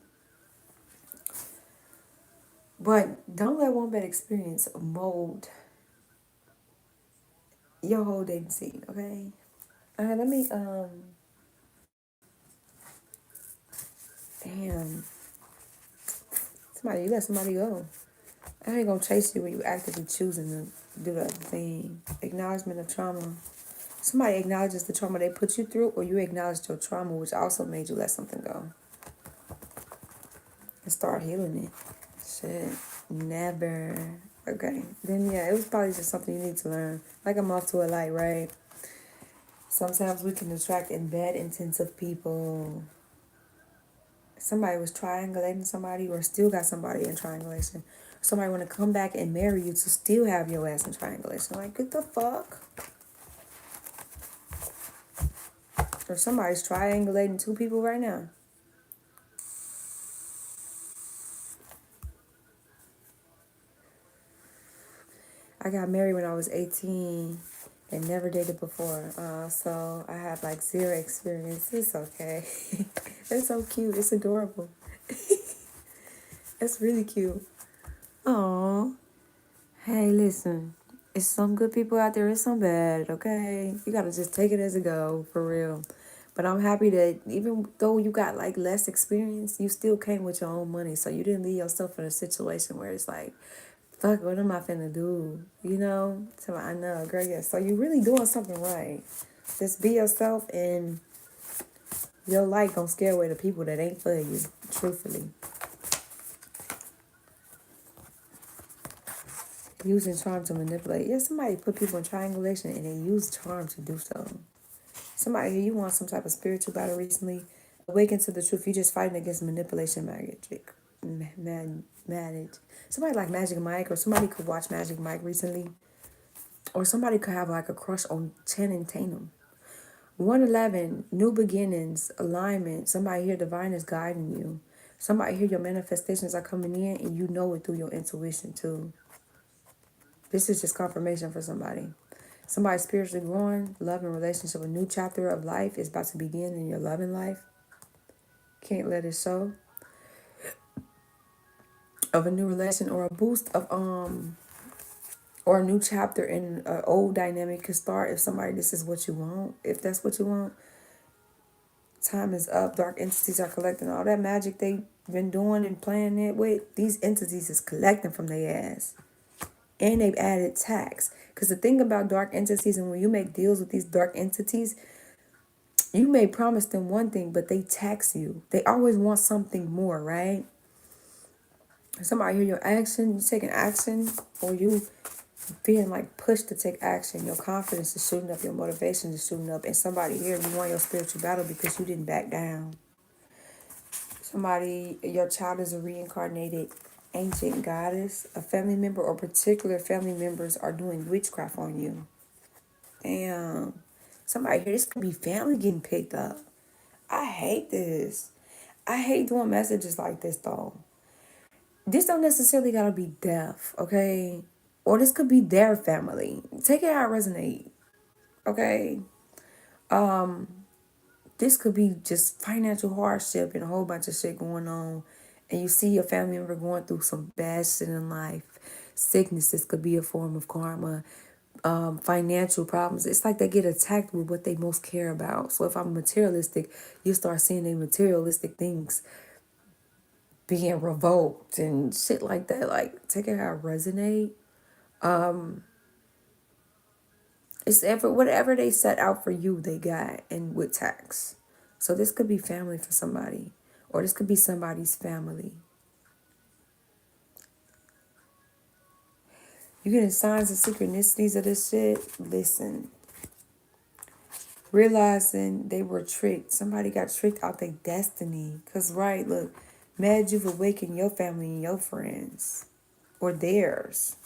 But don't let one bad experience mold your whole dating scene, okay? All right, let me, damn. Somebody, you let somebody go. I ain't gonna chase you when you actively choosing to do that thing. Acknowledgement of trauma. Somebody acknowledges the trauma they put you through, or you acknowledged your trauma, which also made you let something go. And start healing it. Shit. Never. Okay. Then yeah, it was probably just something you need to learn. Like I'm off to a light, right? Sometimes we can attract in bad intensive people. Somebody was triangulating somebody or still got somebody in triangulation. Somebody want to come back and marry you to still have your ass in triangulation. Like, what the fuck? Or somebody's triangulating two people right now. I got married when I was 18 and never dated before. So I have like zero experience. It's okay. It's so cute. It's adorable. It's really cute. Aww. Hey, listen. It's some good people out there. It's some bad, okay? You gotta just take it as it go, for real. But I'm happy that even though you got like less experience, you still came with your own money. So you didn't leave yourself in a situation where it's like, fuck, what am I finna do? You know? So I know, girl, yeah. So you really doing something right. Just be yourself and your light gonna scare away the people that ain't for you, truthfully. Using charm to manipulate. Yeah, somebody put people in triangulation and they use charm to do so. Somebody, you want some type of spiritual battle recently. Awaken to the truth. You just fighting against manipulation magic. Magic. Somebody like Magic Mike, or somebody could watch Magic Mike recently. Or somebody could have like a crush on Channing Tatum. 111, new beginnings, alignment. Somebody here, divine is guiding you. Somebody here, your manifestations are coming in and you know it through your intuition too. This is just confirmation for somebody. Somebody spiritually growing, love and relationship. A new chapter of life is about to begin in your loving life. Can't let it show. Of a new relation or a boost of or a new chapter in an old dynamic could start if somebody, this is what you want. If that's what you want, time is up. Dark entities are collecting all that magic they've been doing and playing it with. These entities is collecting from their ass. And they've added tax. Because the thing about dark entities, and when you make deals with these dark entities, you may promise them one thing, but they tax you. They always want something more, right? Somebody hear your action, you taking action, or you feeling like pushed to take action. Your confidence is shooting up, your motivation is shooting up, and somebody here, you won your spiritual battle because you didn't back down. Somebody, your child is a reincarnated ancient goddess. A family member or particular family members are doing witchcraft on you. Damn. Somebody here, this could be family getting picked up. I hate this. I hate doing messages like this though. This don't necessarily gotta be death, okay? Or this could be their family. Take it how it resonates, okay? This could be just financial hardship and a whole bunch of shit going on. And you see your family member going through some bad shit in life. Sicknesses could be a form of karma. Financial problems. It's like they get attacked with what they most care about. So if I'm materialistic, you start seeing they materialistic things being revoked and shit like that. Like, take it how it resonate. It's whatever they set out for you, they got, and with tax. So this could be family for somebody, or this could be somebody's family. You getting signs and synchronicities of this shit? Listen. Realizing they were tricked. Somebody got tricked out their destiny. Because, right, look, mad you've awakened your family and your friends. Or theirs.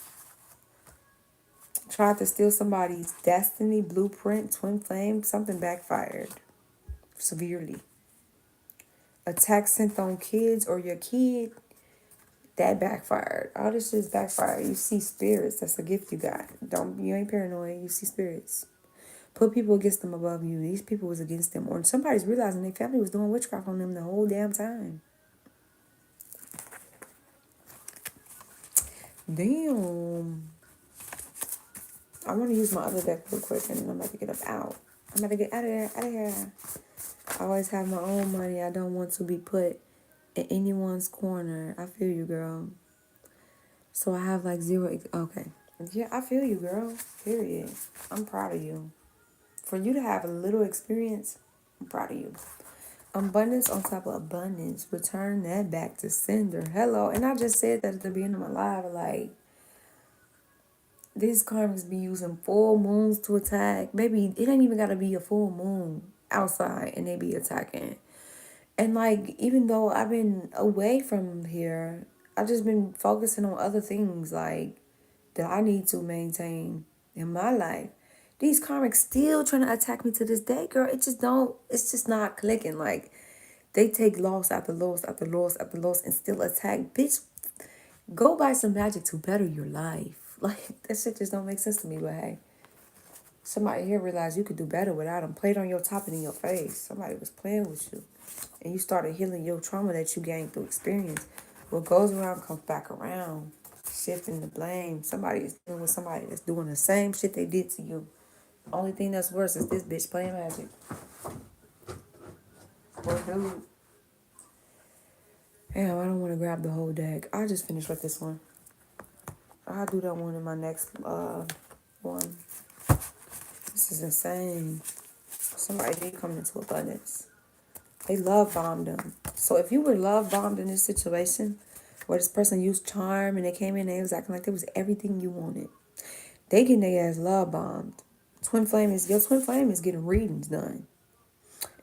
Tried to steal somebody's destiny, blueprint, twin flame. Something backfired severely. Attack sent on kids or your kid. That backfired. All this shit's backfired. You see spirits. That's a gift you got. You ain't paranoid. You see spirits. Put people against them above you. These people was against them. Or somebody's realizing their family was doing witchcraft on them the whole damn time. Damn. I want to use my other deck real quick and then I'm about to get up out. I'm about to get out of there. Out of here. I always have my own money. I don't want to be put in anyone's corner. I feel you, girl. So I have like zero. Okay. Yeah, I feel you, girl. Period. I'm proud of you. For you to have a little experience, I'm proud of you. Abundance on top of abundance. Return that back to sender. Hello. And I just said that at the beginning of my live. Like, these karmics be using full moons to attack. Maybe it ain't even got to be a full moon outside and they be attacking. And like, even though I've been away from here, I've just been focusing on other things like that I need to maintain in my life. These karmics still trying to attack me to this day, girl. It's just not clicking. Like, they take loss after loss after loss after loss and still attack. Bitch, go buy some magic to better your life. Like, that shit just don't make sense to me, but hey. Somebody here realized you could do better without them. Played on your top and in your face. Somebody was playing with you. And you started healing your trauma that you gained through experience. What goes around comes back around. Shifting the blame. Somebody is dealing with somebody that's doing the same shit they did to you. Only thing that's worse is this bitch playing magic. Poor dude. Damn, I don't want to grab the whole deck. I'll just finish with this one. I'll do that one in my next one. This is insane. Somebody did come into abundance. They love bombed them. So if you were love bombed in this situation, where this person used charm and they came in and they was acting like it was everything you wanted, they getting their ass love bombed. Your twin flame is getting readings done.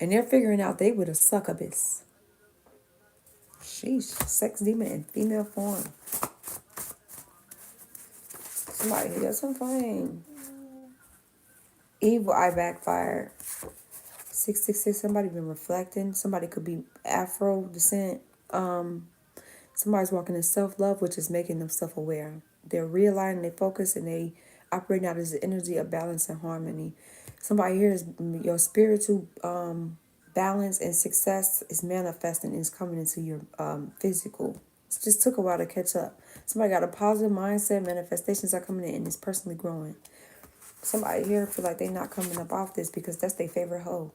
And they're figuring out they would a succubus. Sheesh, sex demon in female form. Somebody hit us some flame. Evil eye backfired. 666, somebody been reflecting. Somebody could be Afro descent. Somebody's walking in self-love, which is making them self-aware. They're realigning their focus and they operating out as the energy of balance and harmony. Somebody here is your spiritual balance and success is manifesting and is coming into your physical. It just took a while to catch up. Somebody got a positive mindset, manifestations are coming in and it's personally growing. Somebody here feel like they not coming up off this because that's their favorite hoe.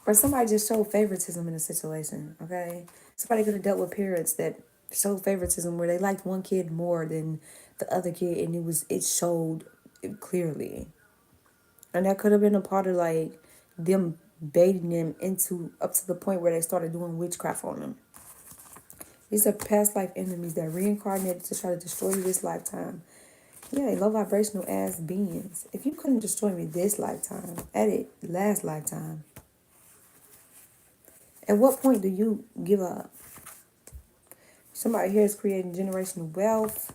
Or somebody just showed favoritism in a situation, okay? Somebody could have dealt with parents that showed favoritism where they liked one kid more than the other kid and it showed clearly. And that could have been a part of like them baiting them into up to the point where they started doing witchcraft on them. These are past life enemies that reincarnated to try to destroy you this lifetime. Yeah, they low vibrational ass beings. If you couldn't destroy me this lifetime, at it last lifetime. At what point do you give up? Somebody here is creating generational wealth.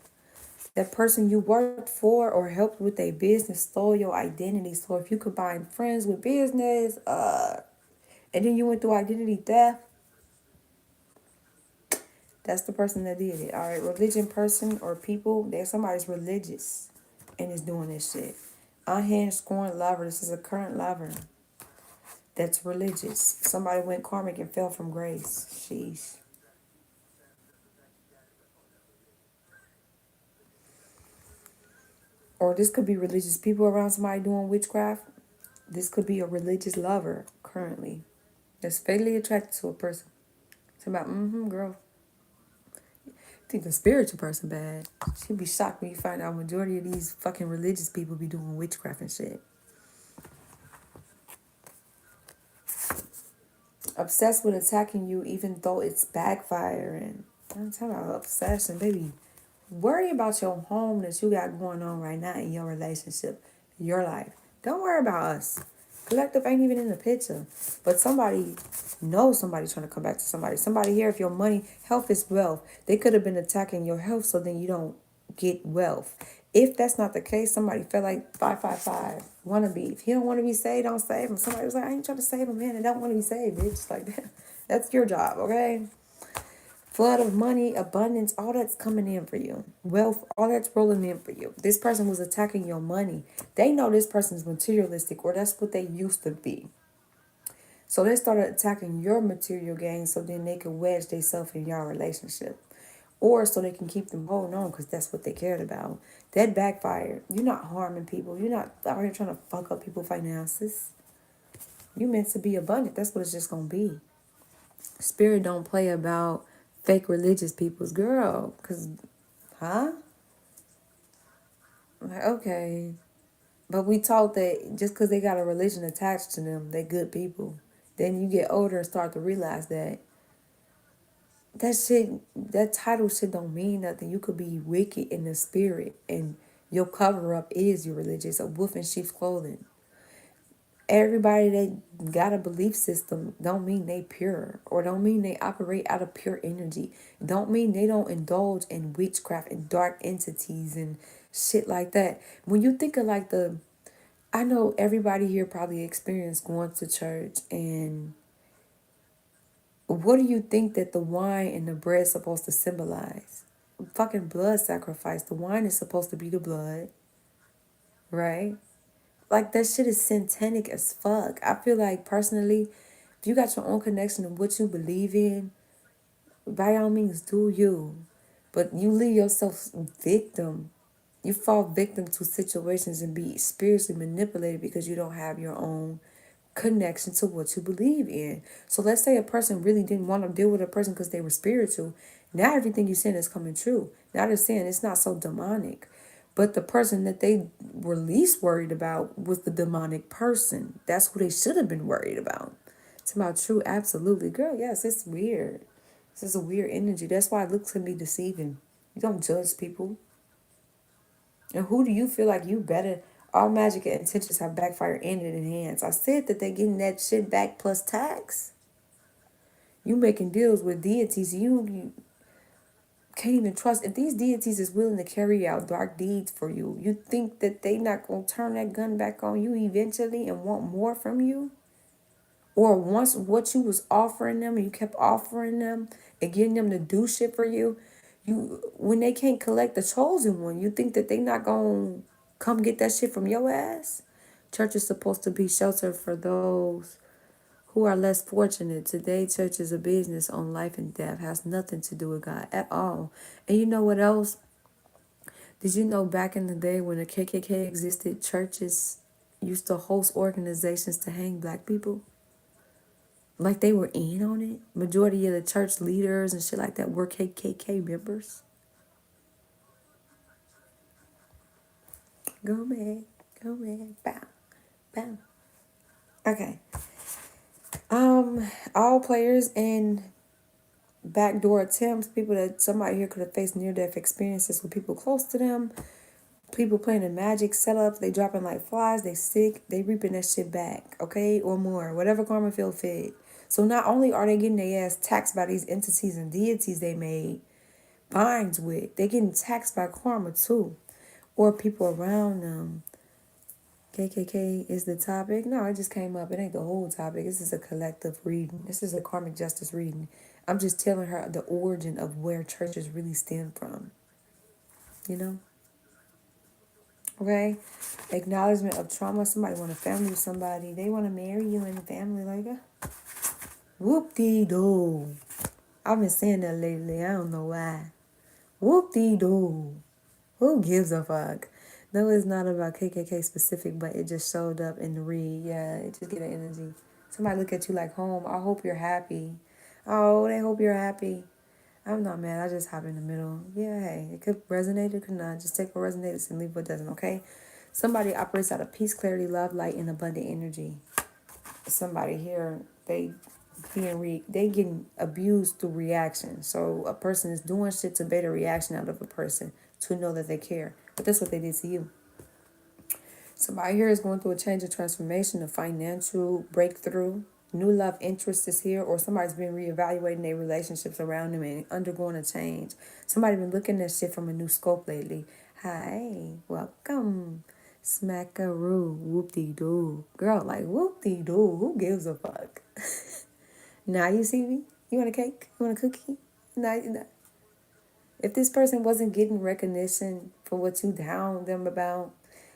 That person you worked for or helped with a business stole your identity. So if you combine friends with business, and then you went through identity theft, that's the person that did it. All right, religion person or people, there's somebody's religious and is doing this shit. Unhinged, scorned lover. This is a current lover that's religious. Somebody went karmic and fell from grace. Sheesh. Or this could be religious people around somebody doing witchcraft. This could be a religious lover currently that's fatally attracted to a person. Talking about, girl, think the spiritual person bad. She'd be shocked when you find out majority of these fucking religious people be doing witchcraft and shit. Obsessed with attacking you even though it's backfiring. I'm talking about obsession, baby. Worry about your home that you got going on right now in your relationship, your life. Don't worry about us. Collective ain't even in the picture. But somebody knows somebody trying to come back to somebody. Somebody here, if your money, health is wealth. They could have been attacking your health so then you don't get wealth. If that's not the case, somebody felt like 555. Wanna be. If he don't want to be saved, don't save him. Somebody was like, I ain't trying to save him, man. I don't want to be saved, bitch. Like that. That's your job, okay? Flood of money, abundance, all that's coming in for you. Wealth, all that's rolling in for you. This person was attacking your money. They know this person's materialistic, or that's what they used to be. So they started attacking your material gain so then they could wedge themselves in your relationship. Or so they can keep them holding on because that's what they cared about. That backfired. You're not harming people. You're not out here trying to fuck up people's finances. You meant to be abundant. That's what it's just going to be. Spirit don't play about fake religious people's girl. Because, huh? Like, okay. But we taught that just because they got a religion attached to them, they good people. Then you get older and start to realize that that title shit don't mean nothing. You could be wicked in the spirit and your cover up is your religion. It's a wolf in sheep's clothing. Everybody that got a belief system don't mean they pure or don't mean they operate out of pure energy. Don't mean they don't indulge in witchcraft and dark entities and shit like that. When you think of like I know everybody here probably experienced going to church, and what do you think that the wine and the bread is supposed to symbolize? Fucking blood sacrifice. The wine is supposed to be the blood, right? Like that shit is satanic as fuck. I feel like personally, if you got your own connection of what you believe in, by all means do you. But you leave yourself victim. You fall victim to situations and be spiritually manipulated because you don't have your own connection to what you believe in. So let's say a person really didn't want to deal with a person because they were spiritual. Now everything you're saying is coming true. Now they're saying it's not so demonic. But the person that they were least worried about was the demonic person. That's who they should have been worried about. It's about true, absolutely. Girl, yes, it's weird. This is a weird energy. That's why it looks can be deceiving. You don't judge people. And who do you feel like you better? All magic and intentions have backfired and it enhanced. I said that they're getting that shit back plus tax. You making deals with deities you can't even trust. If these deities is willing to carry out dark deeds for you, you think that they not going to turn that gun back on you eventually and want more from you? Or once what you was offering them and you kept offering them and getting them to do shit for you, when they can't collect the chosen one, you think that they not going to come get that shit from your ass? Church is supposed to be shelter for those who are less fortunate. Today, church is a business on life and death. Has nothing to do with God at all. And you know what else? Did you know back in the day when the KKK existed, churches used to host organizations to hang black people? Like they were in on it. Majority of the church leaders and shit like that were KKK members. Go man, bow, bow. Okay. All players and backdoor attempts, people that somebody here could have faced near-death experiences with people close to them, people playing in magic setups, they dropping like flies, they sick, they reaping that shit back, okay, or more, whatever karma feel fit. So not only are they getting their ass taxed by these entities and deities they made binds with, they getting taxed by karma too, or people around them. KKK is the topic. No, it just came up. It ain't the whole topic. This is a collective reading. This is a karmic justice reading. I'm just telling her the origin of where churches really stem from. You know? Okay? Acknowledgement of trauma. Somebody want a family with somebody. They want to marry you in a family like that. Whoop-dee-doo. I've been saying that lately. I don't know why. Whoop-dee-doo. Who gives a fuck? No, it's not about KKK specific, but it just showed up in the read. Yeah, it just get an energy. Somebody look at you like home. I hope you're happy. Oh, they hope you're happy. I'm not mad. I just hop in the middle. Yeah, hey, it could resonate, it could not. Just take what resonates and leave what doesn't, okay? Somebody operates out of peace, clarity, love, light, and abundant energy. Somebody here, they getting abused through reaction. So a person is doing shit to bait a reaction out of a person to know that they care. But that's what they did to you. Somebody here is going through a change of transformation, a financial breakthrough. New love interest is here, or somebody's been reevaluating their relationships around them and undergoing a change. Somebody been looking at shit from a new scope lately. Hi, welcome. Smackaroo, whoop-de-doo. Girl, like whoop-de-doo, who gives a fuck? Now you see me? You want a cake? You want a cookie? No. If this person wasn't getting recognition for what you down them about,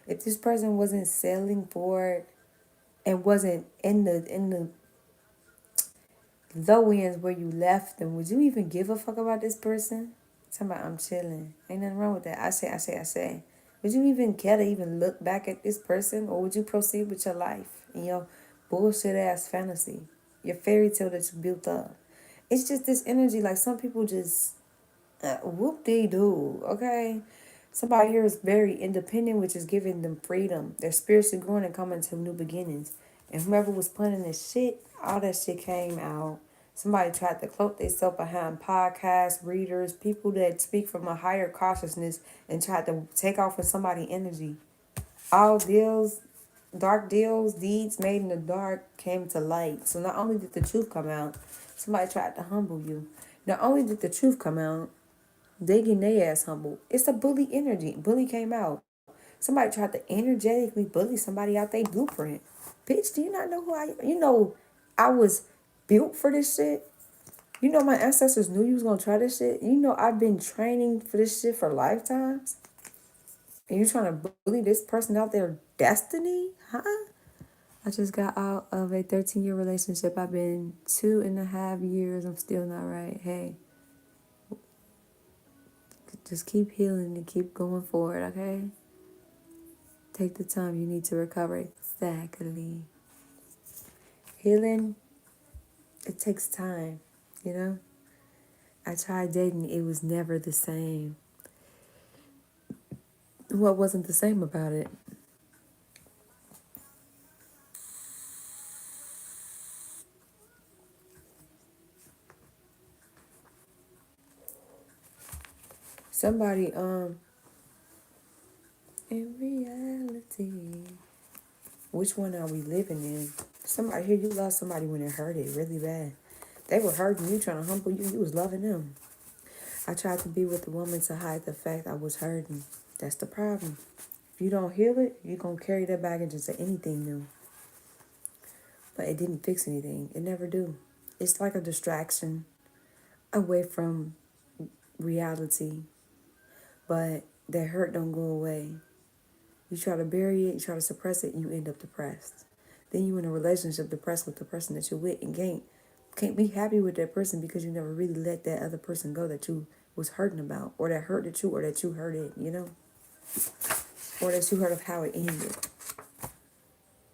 if this person wasn't selling for it and wasn't in the low ends where you left them, would you even give a fuck about this person? Somebody, I'm chilling. Ain't nothing wrong with that. I say. Would you even care to even look back at this person, or would you proceed with your life and your bullshit ass fantasy, your fairy tale that you built up? It's just this energy. Like some people just whoop-de-doo, okay? Somebody here is very independent, which is giving them freedom. They're spiritually growing and coming to new beginnings. And whoever was planning this shit, all that shit came out. Somebody tried to cloak themselves behind podcasts, readers, people that speak from a higher consciousness and tried to take off with somebody's energy. All deals, dark deals, deeds made in the dark came to light. So not only did the truth come out, somebody tried to humble you. Not only did the truth come out, they getting their ass humbled. It's a bully energy. Bully came out. Somebody tried to energetically bully somebody out their blueprint. Bitch, do you not know who I am? You know, I was built for this shit. You know, my ancestors knew you was going to try this shit. You know, I've been training for this shit for lifetimes. And you trying to bully this person out their destiny? Huh? I just got out of a 13-year relationship. I've been 2.5 years. I'm still not right. Hey, just keep healing and keep going forward, okay? Take the time you need to recover. Exactly. Healing, it takes time, you know? I tried dating, it was never the same. What wasn't the same about it? Somebody, in reality, which one are we living in? Somebody here, you lost somebody when it hurted really bad. They were hurting you, trying to humble you. You was loving them. I tried to be with the woman to hide the fact I was hurting. That's the problem. If you don't heal it, you're going to carry that baggage into anything new. But it didn't fix anything. It never do. It's like a distraction away from reality. But that hurt don't go away. You try to bury it, you try to suppress it, you end up depressed. Then you in a relationship depressed with the person that you're with and can't be happy with that person because you never really let that other person go that you was hurting about, or that hurted you, or that you hurt it, you know? Or that you heard of how it ended.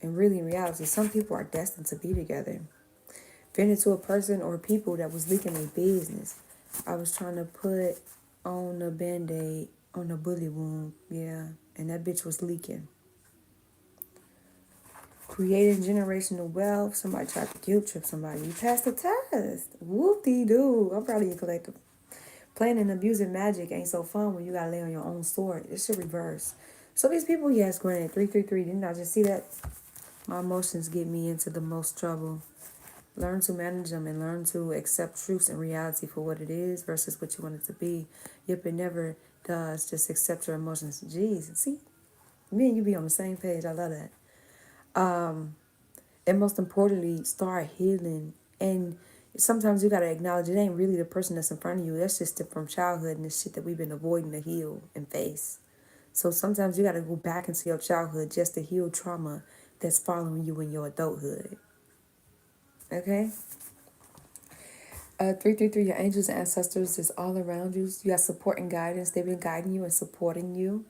And really, in reality, some people are destined to be together. Been into a person or people that was leaking their business. I was trying to put on a band-aid on a bully wound, yeah, and that bitch was leaking. Creating generational wealth. Somebody tried to guilt trip somebody. You passed the test. Whoop-de-doo. I'm proud of you, collective. Playing and abusing magic ain't so fun when you gotta lay on your own sword. It should reverse. So these people, yes, granted, 333. Didn't I just see that? My emotions get me into the most trouble. Learn to manage them and learn to accept truths and reality for what it is versus what you want it to be. Yep, it never does. Just accept your emotions. Jeez, see? Me and you be on the same page. I love that. And most importantly, start healing. And sometimes you got to acknowledge it ain't really the person that's in front of you. That's just from childhood and the shit that we've been avoiding to heal and face. So sometimes you got to go back into your childhood just to heal trauma that's following you in your adulthood. Okay? 333, your angels and ancestors is all around you. You got support and guidance. They've been guiding you and supporting you.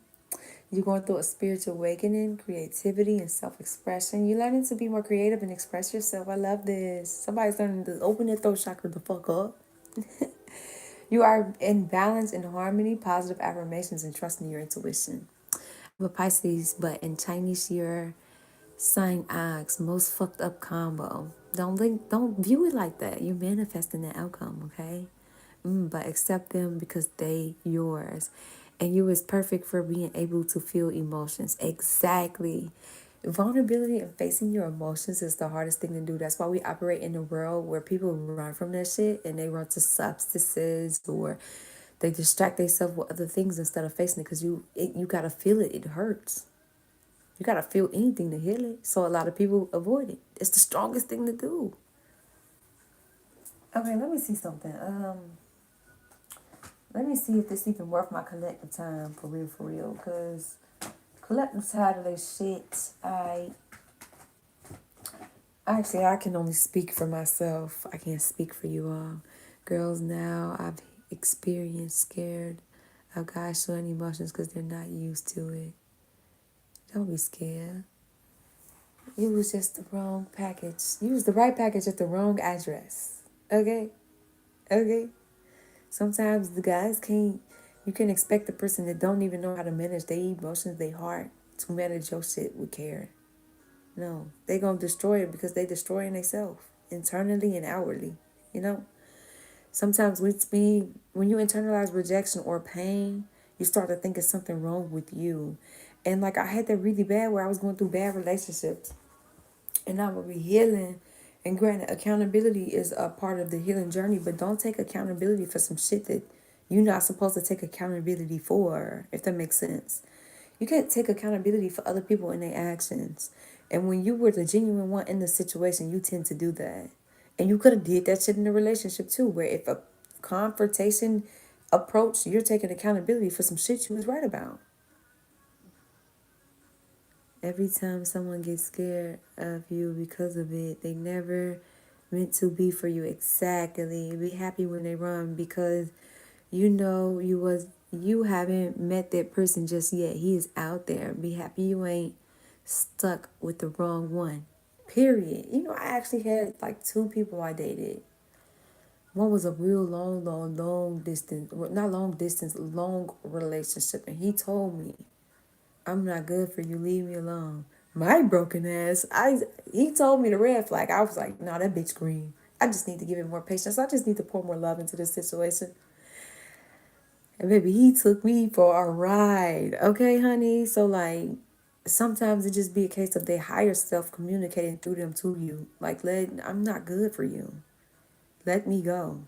You're going through a spiritual awakening, creativity, and self-expression. You're learning to be more creative and express yourself. I love this. Somebody's learning to open their throat chakra the fuck up. You are in balance and harmony, positive affirmations, and trusting your intuition. I'm a Pisces, but in Chinese, you're sign ox, most fucked up combo. Don't view it like that. You're manifesting the outcome, okay? But accept them because they yours. And you is perfect for being able to feel emotions. Exactly. Vulnerability and facing your emotions is the hardest thing to do. That's why we operate in a world where people run from that shit and they run to substances or they distract themselves with other things instead of facing it because you gotta feel it. It hurts. You gotta feel anything to heal it. So a lot of people avoid it. It's the strongest thing to do. Okay, let me see something. Let me see if this even worth my collective time for real. Cause collective time of this shit, I can only speak for myself. I can't speak for you all. Girls, now I've experienced scared of guys showing emotions because they're not used to it. Don't be scared. You was just the wrong package. You was the right package at the wrong address. Okay? Okay? Sometimes the guys can't, you can expect the person that don't even know how to manage their emotions, their heart, to manage your shit with care. No. They gonna destroy it because they destroying themselves internally and outwardly. You know? Sometimes when you internalize rejection or pain, you start to think it's something wrong with you. And like I had that really bad where I was going through bad relationships. And I will be healing. And granted, accountability is a part of the healing journey, but don't take accountability for some shit that you're not supposed to take accountability for, if that makes sense. You can't take accountability for other people and their actions. And when you were the genuine one in the situation, you tend to do that. And you could have did that shit in a relationship too, where if a confrontation approach, you're taking accountability for some shit you was right about. Every time someone gets scared of you because of it, they never meant to be for you. Exactly. Be happy when they run because you know you haven't met that person just yet. He is out there. Be happy you ain't stuck with the wrong one. Period. You know, I actually had like two people I dated. One was a real long distance, well, not long distance, long relationship. And he told me, I'm not good for you. Leave me alone. My broken ass. He told me the red flag. I was like, nah, that bitch green. I just need to give it more patience. I just need to pour more love into this situation. And baby, he took me for a ride. Okay, honey? So like sometimes it just be a case of their higher self communicating through them to you. Like, I'm not good for you. Let me go.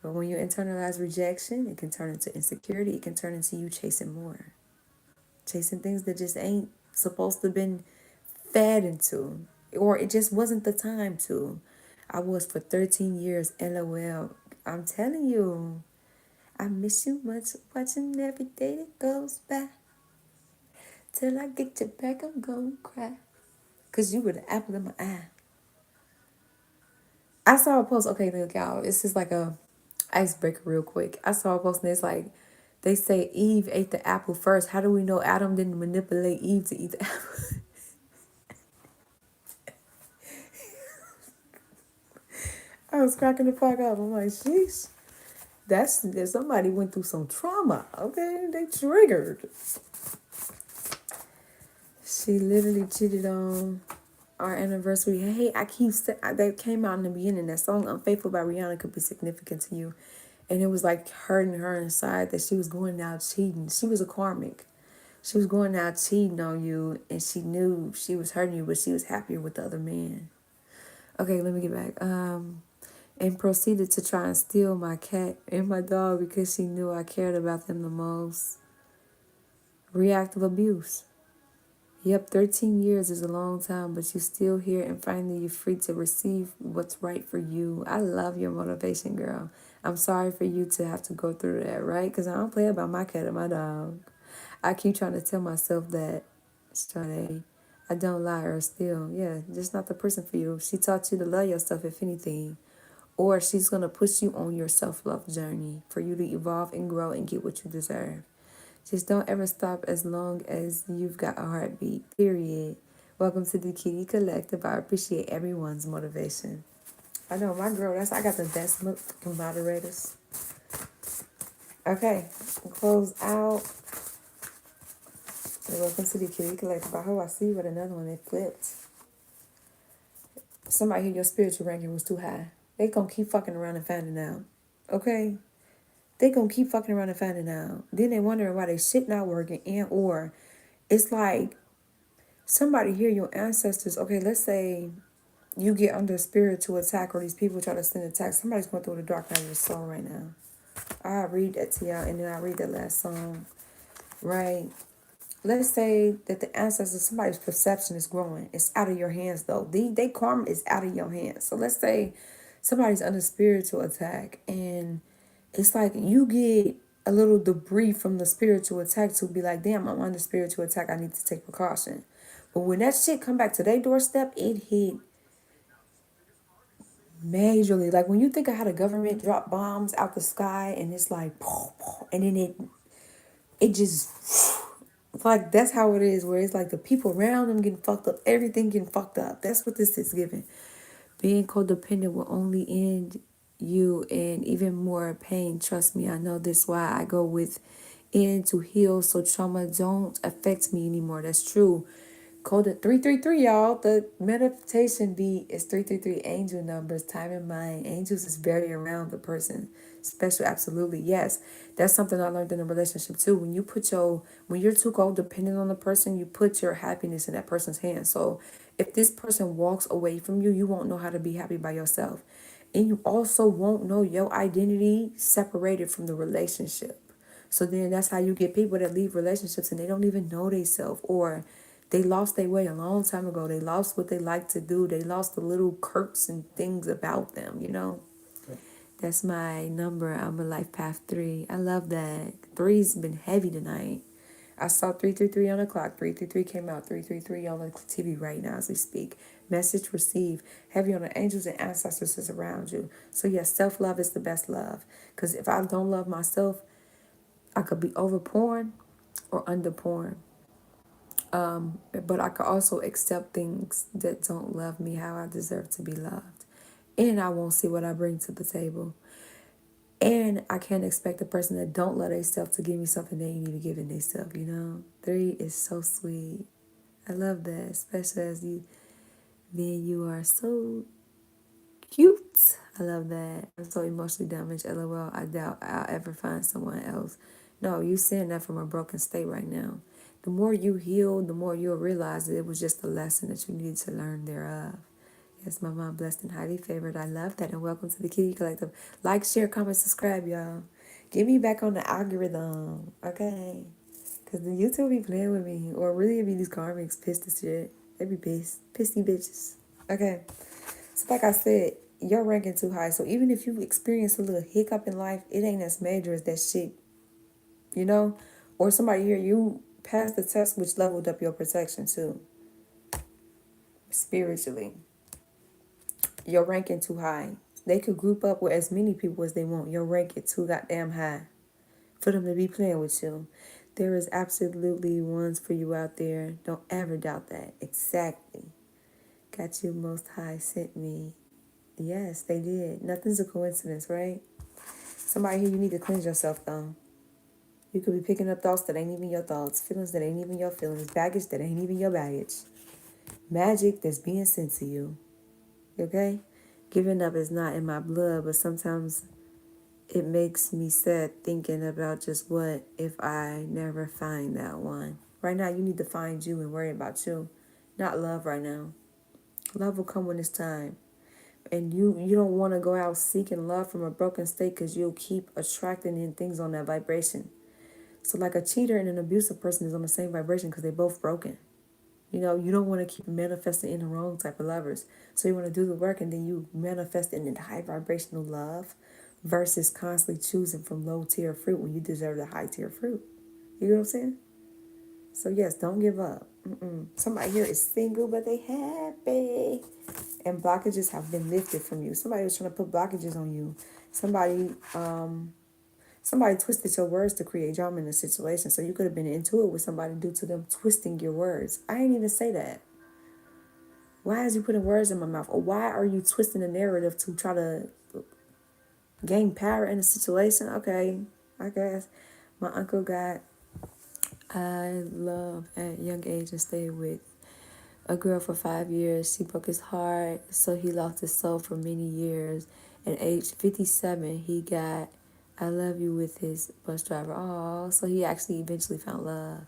But when you internalize rejection, it can turn into insecurity. It can turn into you chasing more. Chasing things that just ain't supposed to been fed into. Or it just wasn't the time to. I was for 13 years, LOL. I'm telling you, I miss you much. Watching every day that goes by. Till I get you back, I'm gonna cry. Cause you were the apple of my eye. I saw a post, okay, look, y'all. It's just like a icebreaker real quick. I saw a post and it's like, they say Eve ate the apple first. How do we know Adam didn't manipulate Eve to eat the apple? I was cracking the fuck up. I'm like, sheesh. That's somebody went through some trauma. Okay, they triggered. She literally cheated on our anniversary. Hey, that came out in the beginning. That song "Unfaithful" by Rihanna could be significant to you, and it was like hurting her inside that she was going out cheating. She was a karmic. She was going out cheating on you, and she knew she was hurting you, but she was happier with the other man. Okay, let me get back. And proceeded to try and steal my cat and my dog because she knew I cared about them the most. Reactive abuse. Yep, 13 years is a long time, but you're still here and finally you're free to receive what's right for you. I love your motivation, girl. I'm sorry for you to have to go through that, right? Because I don't play about my cat and my dog. I keep trying to tell myself that, Strade, I don't lie or steal. Yeah, just not the person for you. She taught you to love yourself, if anything. Or she's going to push you on your self-love journey for you to evolve and grow and get what you deserve. Just don't ever stop as long as you've got a heartbeat, period. Welcome to the Keyyyy Collective. I appreciate everyone's motivation. I know my girl, I got the best fucking moderators. Okay, close out. Welcome to the Keyyyy Collective. I hope I see you with another one that flipped. Somebody here, your spiritual ranking was too high. They gonna keep fucking around and finding out. Okay? They gonna keep fucking around and finding out. Then they wondering why they shit not working, and or it's like somebody here, your ancestors. Okay, let's say you get under spiritual attack, or these people try to send attacks. Somebody's going through the dark night of the soul right now. I'll read that to y'all, and then I'll read that last song. Right? Let's say that the ancestors, somebody's perception is growing. It's out of your hands, though. They karma is out of your hands. So let's say somebody's under spiritual attack, and it's like you get a little debris from the spiritual attack to be like, damn, I'm under spiritual attack. I need to take precaution. But when that shit come back to their doorstep, it hit majorly. Like when you think of how the government drop bombs out the sky, and it's like, and then it just, like that's how it is. Where it's like the people around them getting fucked up, everything getting fucked up. That's what this is giving. Being codependent will only end you in even more pain. Trust me, I know this. Why I go with in to heal so trauma don't affect me anymore. That's true. Code 333, y'all. The meditation beat is 333. Angel numbers, time and mind. Angels is very around the person. Special, absolutely, yes. That's something I learned in a relationship too. When you're too codependent on the person, you put your happiness in that person's hands. So if this person walks away from you, you won't know how to be happy by yourself. And you also won't know your identity separated from the relationship. So then that's how you get people that leave relationships and they don't even know themselves, or they lost their way a long time ago. They lost what they like to do. They lost the little quirks and things about them. That's my number. I'm a life path 3. I love that. 3's been heavy tonight. I saw 333 on the clock. 333 came out. 333 on the TV right now as we speak. Message received. Heavy on the angels and ancestors is around you. So yes, self-love is the best love. Because if I don't love myself, I could be over porn or under porn. But I could also accept things that don't love me how I deserve to be loved. And I won't see what I bring to the table. And I can't expect the person that don't love themselves to give me something they ain't even giving themselves. 3 is so sweet. I love that, especially as you are so cute. I love that. I'm so emotionally damaged. LOL. I doubt I'll ever find someone else. No, you saying that from a broken state right now. The more you heal, the more you'll realize that it was just a lesson that you needed to learn thereof. Yes, my mom, blessed and highly favored. I love that. And welcome to the Keyyyy Collective. Like, share, comment, subscribe, y'all. Get me back on the algorithm, okay? Because the YouTube be playing with me. Or really it be these karmics pissed as shit. They be pissed. Pissy bitches. Okay. So like I said, you're ranking too high. So even if you experience a little hiccup in life, it ain't as major as that shit. Or somebody here, you passed the test, which leveled up your protection too. Spiritually. You're ranking too high. They could group up with as many people as they want. Your rank is too goddamn high for them to be playing with you. There is absolutely ones for you out there. Don't ever doubt that. Exactly. Got you, Most High sent me. Yes, they did. Nothing's a coincidence, right? Somebody here, you need to cleanse yourself, though. You could be picking up thoughts that ain't even your thoughts, feelings that ain't even your feelings, baggage that ain't even your baggage, magic that's being sent to you. Okay? Giving up is not in my blood, but sometimes it makes me sad thinking about just what if I never find that one. Right now, you need to find you and worry about you, not love right now. Love will come when it's time. And you don't want to go out seeking love from a broken state because you'll keep attracting in things on that vibration. So like a cheater and an abusive person is on the same vibration because they're both broken. You don't want to keep manifesting in the wrong type of lovers. So you want to do the work and then you manifest in the high vibrational love versus constantly choosing from low tier fruit when you deserve the high tier fruit. You know what I'm saying? So yes, don't give up. Somebody here is single, but they happy. And blockages have been lifted from you. Somebody was trying to put blockages on you. Somebody Somebody twisted your words to create drama in a situation, so you could have been into it with somebody due to them twisting your words. I ain't even say that. Why is you putting words in my mouth? Or why are you twisting the narrative to try to gain power in a situation? Okay, I guess. My uncle got, I love at a young age and stayed with a girl for 5 years. She broke his heart, so he lost his soul for many years. At age 57, he got I love you with his bus driver. Oh, so he actually eventually found love.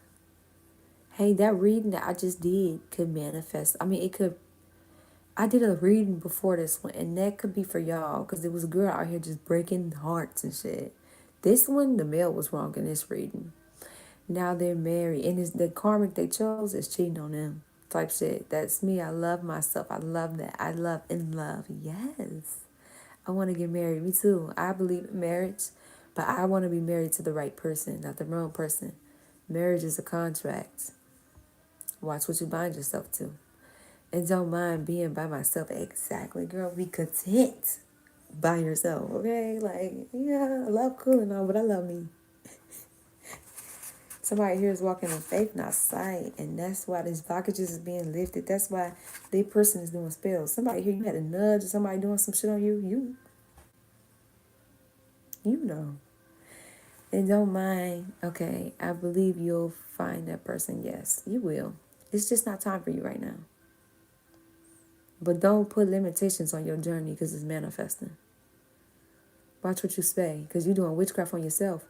Hey, that reading that I just did could manifest. I mean, it could. I did a reading before this one, and that could be for y'all, because there was a girl out here just breaking hearts and shit. This one, the male was wrong in this reading. Now they're married, and the karmic they chose is cheating on them. Type shit. That's me. I love myself. I love that. I love in love. Yes. I want to get married. Me too. I believe in marriage, but I want to be married to the right person, not the wrong person. Marriage is a contract. Watch what you bind yourself to. And don't mind being by myself. Exactly, girl. Be content by yourself, okay? Like, yeah, I love cool and all, but I love me. Somebody here is walking in faith, not sight. And that's why these blockages is being lifted. That's why the person is doing spells. Somebody here, you had a nudge or somebody doing some shit on you. You know. And don't mind, okay, I believe you'll find that person. Yes, you will. It's just not time for you right now. But don't put limitations on your journey because it's manifesting. Watch what you say, because you're doing witchcraft on yourself.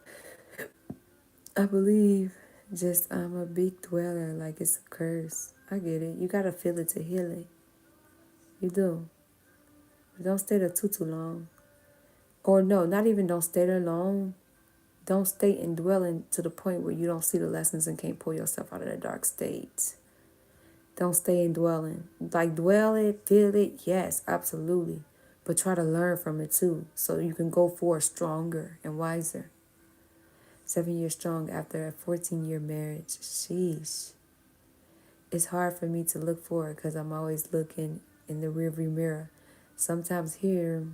I believe just I'm a big dweller, like it's a curse. I get it. You got to feel it to heal it. You do. But don't stay there too long. Or no, not even don't stay there long. Don't stay in dwelling to the point where you don't see the lessons and can't pull yourself out of that dark state. Don't stay in dwelling. Like, dwell it, feel it, yes, absolutely. But try to learn from it too, so you can go forward stronger and wiser. 7 years strong after a 14-year marriage. Sheesh. It's hard for me to look forward because I'm always looking in the rearview mirror. Sometimes here,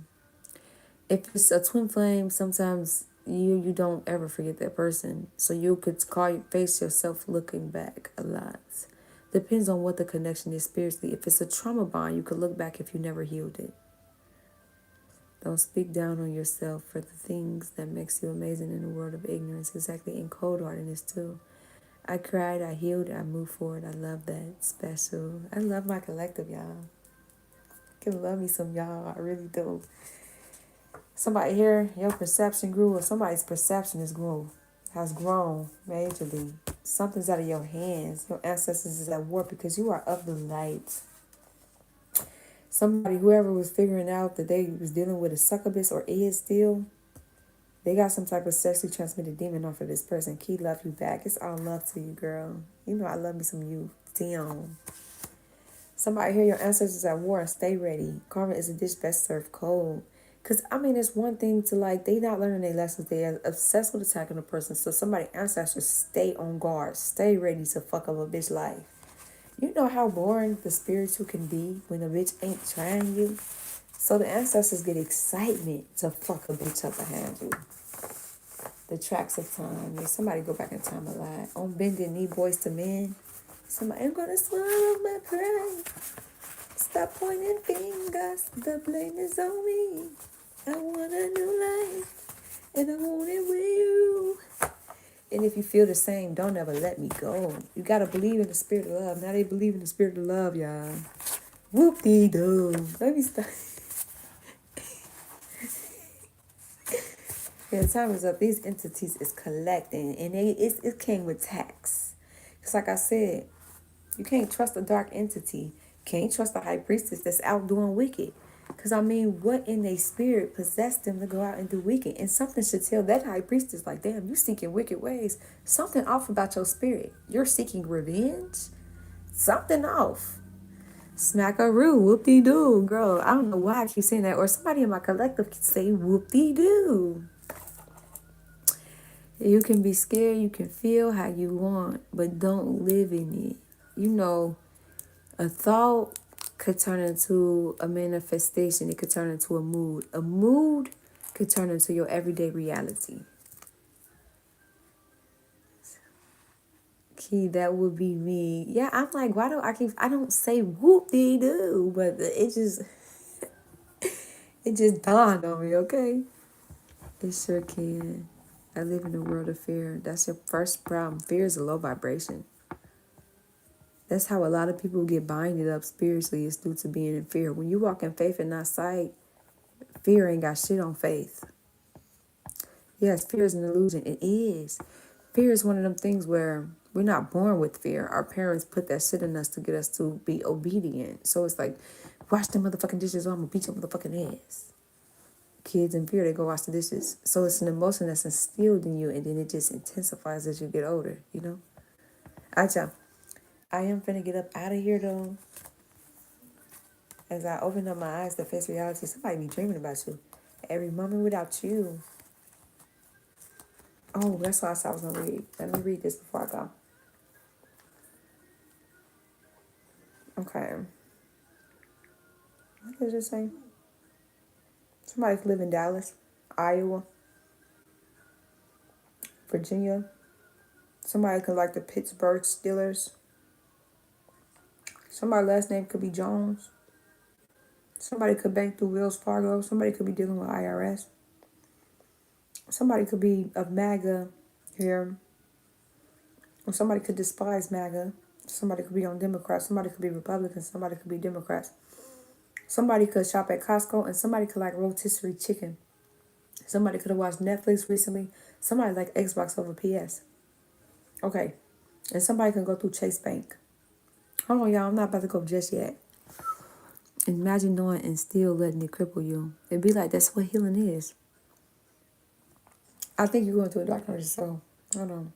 if it's a twin flame, sometimes you don't ever forget that person. So you could face yourself looking back a lot. Depends on what the connection is spiritually. If it's a trauma bond, you could look back if you never healed it. Don't speak down on yourself for the things that makes you amazing in the world of ignorance. Exactly, in cold-heartedness too. I cried, I healed, I moved forward. I love that. Special. I love my collective, y'all. Can love me some y'all. I really do. Somebody here, your perception grew, or somebody's perception has grown majorly. Something's out of your hands. Your ancestors is at war because you are of the light. Somebody, whoever was figuring out that they was dealing with a succubus or is still, they got some type of sexually transmitted demon off of this person. Key, love you back. It's all love to you, girl. You know I love me some you. Damn. Somebody here, your ancestors at war and stay ready. Karma is a dish best served cold. Because, I mean, it's one thing to, like, they not learning their lessons. They are obsessed with attacking a person. So somebody, ancestors, stay on guard. Stay ready to fuck up a bitch life. You know how boring the spiritual can be when a bitch ain't trying you? So the ancestors get excitement to fuck a bitch up behind you. The tracks of time. Yeah, somebody go back in time a lot. On bended knee, boys to men. Somebody, I'm going to swallow my pride. Stop pointing fingers. The blame is on me. I want a new life. And I want it with you. And if you feel the same, don't ever let me go. You got to believe in the spirit of love. Now they believe in the spirit of love, y'all. Whoop-dee-doo. Let me stop. Yeah, time is up. These entities is collecting. And it came with tax. Because like I said, you can't trust a dark entity. Can't trust a high priestess that's out doing wicked. Because, I mean, what in their spirit possessed them to go out and do wicked? And something should tell that high priestess, like, damn, you seeking wicked ways. Something off about your spirit. You're seeking revenge. Something off. Smackaroo, whoop-dee-doo. Girl, I don't know why I keep saying that. Or somebody in my collective can say whoop-dee-doo. You can be scared. You can feel how you want. But don't live in it. You know, a thought could turn into a manifestation. It could turn into a mood. A mood could turn into your everyday reality. Key, that would be me. Yeah, I'm like, why do I don't say whoop-dee-doo, but it just dawned on me, okay? It sure can. I live in a world of fear. That's your first problem. Fear is a low vibration. That's how a lot of people get binded up spiritually, is due to being in fear. When you walk in faith and not sight, fear ain't got shit on faith. Yes, fear is an illusion. It is. Fear is one of them things where we're not born with fear. Our parents put that shit in us to get us to be obedient. So it's like, wash the motherfucking dishes or I'm gonna beat your motherfucking ass. Kids in fear, they go wash the dishes. So it's an emotion that's instilled in you, and then it just intensifies as you get older, you know? Alright, y'all. I am finna get up out of here though. As I open up my eyes to face reality, somebody be dreaming about you. Every moment without you. Oh, that's what I said I was gonna read. Let me read this before I go. Okay. What does it say? Somebody could live in Dallas, Iowa, Virginia. Somebody could like the Pittsburgh Steelers. Somebody's last name could be Jones. Somebody could bank through Wells Fargo. Somebody could be dealing with IRS. Somebody could be of MAGA here. Or somebody could despise MAGA. Somebody could be on Democrats. Somebody could be Republican. Somebody could be Democrats. Somebody could shop at Costco, and somebody could like rotisserie chicken. Somebody could have watched Netflix recently. Somebody like Xbox over PS. Okay. And somebody can go through Chase Bank. Hold on, y'all. I'm not about to go just yet. Imagine knowing and still letting it cripple you. It'd be like, that's what healing is. I think you're going through a dark night of the soul. Hold on.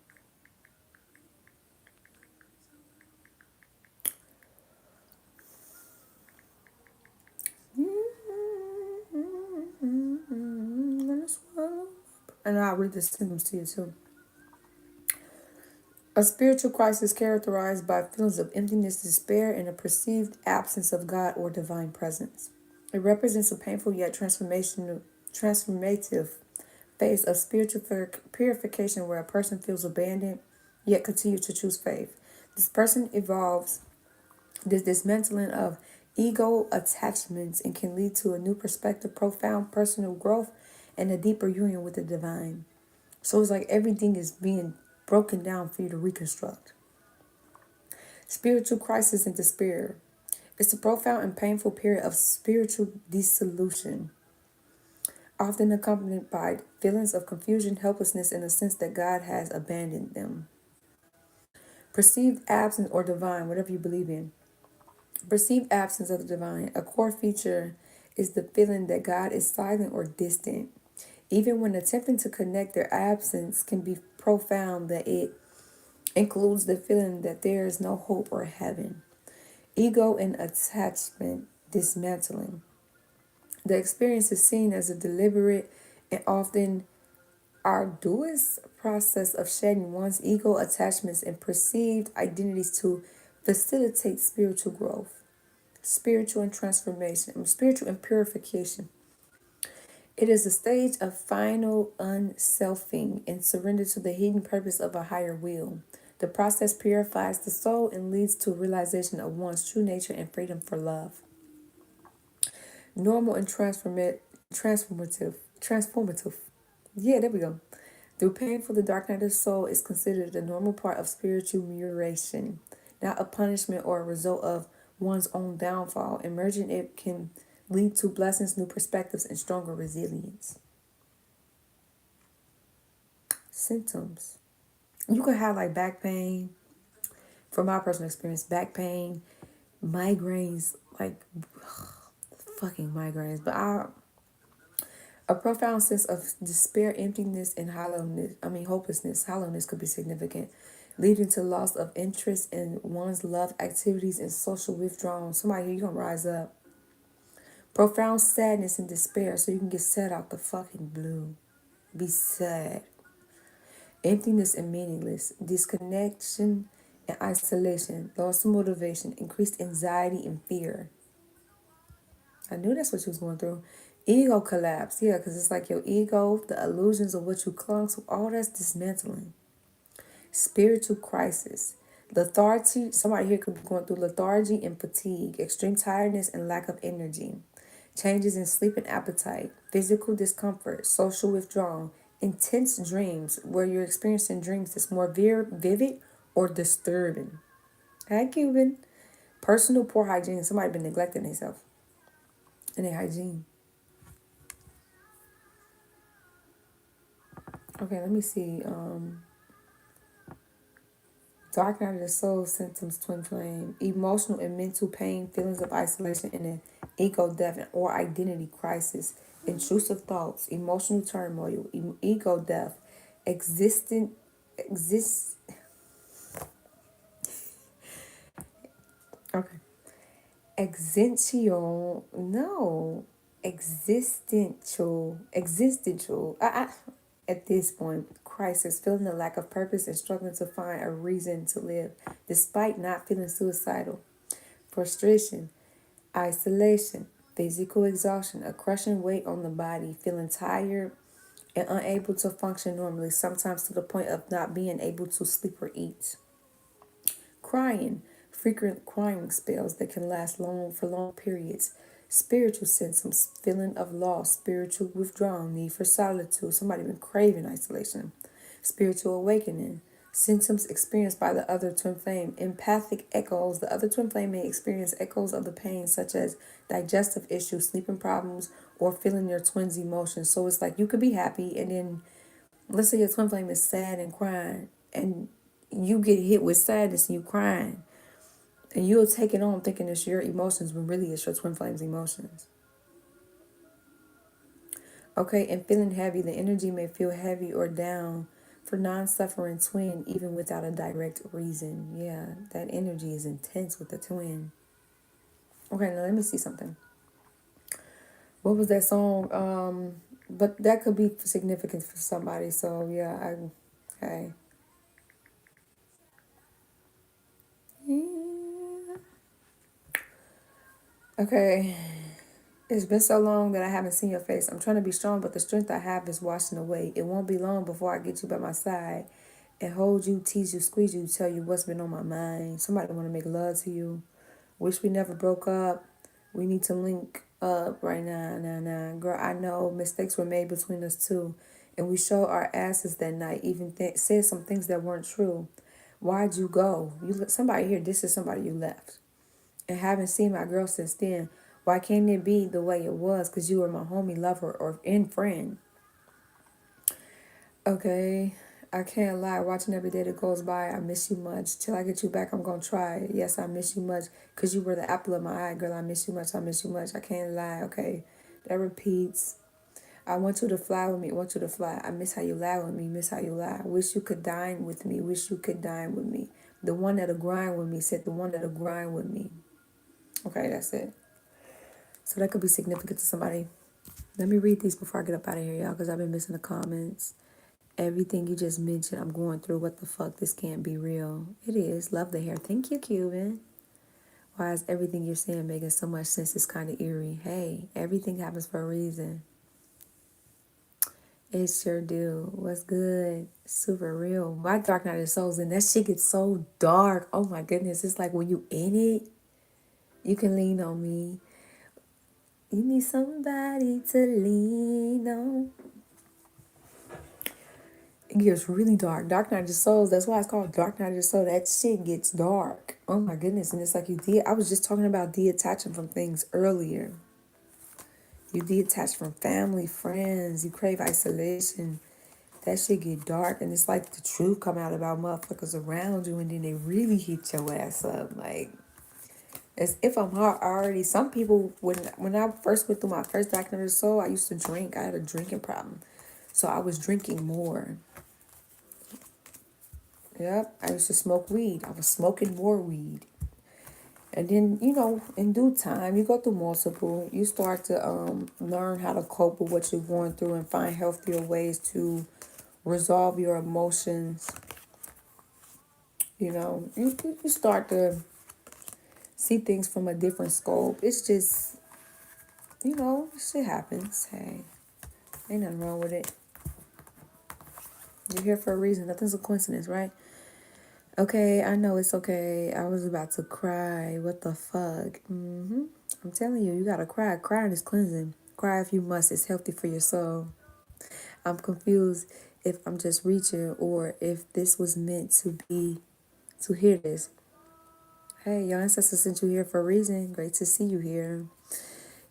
And I'll read the symptoms to you too. A spiritual crisis characterized by feelings of emptiness, despair, and a perceived absence of God or divine presence. It represents a painful yet transformative phase of spiritual purification where a person feels abandoned yet continues to choose faith. This person evolves this dismantling of ego attachments and can lead to a new perspective, profound personal growth, and a deeper union with the divine. So it's like everything is being broken down for you to reconstruct. Spiritual crisis and despair. It's a profound and painful period of spiritual dissolution, often accompanied by feelings of confusion, helplessness, and a sense that God has abandoned them. Perceived absence or divine, whatever you believe in. Perceived absence of the divine. A core feature is the feeling that God is silent or distant. Even when attempting to connect, their absence can be profound that it includes the feeling that there is no hope or heaven. Ego and attachment dismantling. The experience is seen as a deliberate and often arduous process of shedding one's ego attachments and perceived identities to facilitate spiritual growth, spiritual and purification. It is a stage of final unselfing and surrender to the hidden purpose of a higher will. The process purifies the soul and leads to a realization of one's true nature and freedom for love. Normal and transformative. Yeah, there we go. Through painful, the dark night of the soul is considered a normal part of spiritual mutation, not a punishment or a result of one's own downfall. Emerging it can lead to blessings, new perspectives, and stronger resilience. Symptoms. You could have like back pain. From my personal experience, back pain, migraines, like fucking migraines. But a profound sense of despair, emptiness, and hopelessness. Hollowness could be significant, leading to loss of interest in one's love activities and social withdrawal. Somebody here, you're gonna rise up. Profound sadness and despair, so you can get sad out the fucking blue. Be sad. Emptiness and meaningless. Disconnection and isolation. Loss of motivation. Increased anxiety and fear. I knew that's what you was going through. Ego collapse. Yeah, because it's like your ego, the illusions of what you clung to, all that's dismantling. Spiritual crisis. Lethargy. Somebody here could be going through lethargy and fatigue, extreme tiredness and lack of energy. Changes in sleep and appetite, physical discomfort, social withdrawal, intense dreams where you're experiencing dreams that's more vivid or disturbing. Hi, Cuban. Personal poor hygiene. Somebody been neglecting themselves and their hygiene. Okay, let me see. Dark night of the soul symptoms, twin flame, emotional and mental pain, feelings of isolation, and an ego death or identity crisis, intrusive thoughts, emotional turmoil, ego death, existent, exist. Okay, existential. No, existential. At this point, crisis, feeling the lack of purpose and struggling to find a reason to live, despite not feeling suicidal. Frustration, isolation, physical exhaustion, a crushing weight on the body, feeling tired and unable to function normally, sometimes to the point of not being able to sleep or eat. Crying, frequent crying spells that can last for long periods. Spiritual symptoms, feeling of loss, spiritual withdrawal, need for solitude. Somebody been craving isolation. Spiritual awakening, symptoms experienced by the other twin flame. Empathic echoes, the other twin flame may experience echoes of the pain, such as digestive issues, sleeping problems, or feeling your twin's emotions. So it's like you could be happy, and then let's say your twin flame is sad and crying, and you get hit with sadness and you crying. And you'll take it on thinking it's your emotions when really it's your twin flame's emotions. Okay, and feeling heavy, the energy may feel heavy or down for non-suffering twin even without a direct reason. Yeah, that energy is intense with the twin. Okay, now let me see something. What was that song? But that could be significant for somebody. So yeah, okay. Yeah. Okay. It's been so long that I haven't seen your face. I'm trying to be strong, but the strength I have is washing away. It won't be long before I get you by my side and hold you, tease you, squeeze you, tell you what's been on my mind. Somebody want to make love to you. Wish we never broke up. We need to link up right now. Nah. Girl, I know mistakes were made between us too. And we showed our asses that night, even said some things that weren't true. Why'd you go? Somebody here, this is somebody you left. And haven't seen my girl since then. Why can't it be the way it was? Because you were my homie, lover, or friend. Okay. I can't lie. Watching every day that goes by, I miss you much. Till I get you back, I'm going to try. Yes, I miss you much. Because you were the apple of my eye, girl. I miss you much. I miss you much. I can't lie. Okay. That repeats. I want you to fly with me. I want you to fly. I miss how you lie with me. Miss how you lie. Wish you could dine with me. Wish you could dine with me. The one that'll grind with me said the one that'll grind with me. Okay, that's it. So that could be significant to somebody. Let me read these before I get up out of here, y'all, because I've been missing the comments. Everything you just mentioned, I'm going through. What the fuck? This can't be real. It is. Love the hair. Thank you, Cuban. Why is everything you're saying making so much sense? It's kind of eerie. Hey, everything happens for a reason. It sure do. What's good? Super real. My Dark Night of the Souls, and that shit gets so dark. Oh my goodness. It's like when you in it, you can lean on me. You need somebody to lean on. It gets really dark. Dark Night of the Souls. That's why it's called Dark Night of the Soul. That shit gets dark. Oh my goodness. And it's like I was just talking about detaching from things earlier. You detach from family, friends. You crave isolation. That shit get dark. And it's like the truth come out about motherfuckers around you. And then they really hit your ass up. Like, as if I'm hard already. Some people, when I first went through my first Dark Night of the Soul, I used to drink. I had a drinking problem. So I was drinking more. Yep, I used to smoke weed. I was smoking more weed. And then, in due time, you go through multiple. You start to learn how to cope with what you're going through and find healthier ways to resolve your emotions. You start to see things from a different scope. It's just, shit happens. Hey, ain't nothing wrong with it. You're here for a reason. Nothing's a coincidence, right? Okay, I know it's okay. I was about to cry. What the fuck? I'm telling you, you gotta cry. Crying is cleansing. Cry if you must. It's healthy for your soul. I'm confused if I'm just reaching or if this was meant to be to hear this. Hey, your ancestors sent you here for a reason. Great to see you here.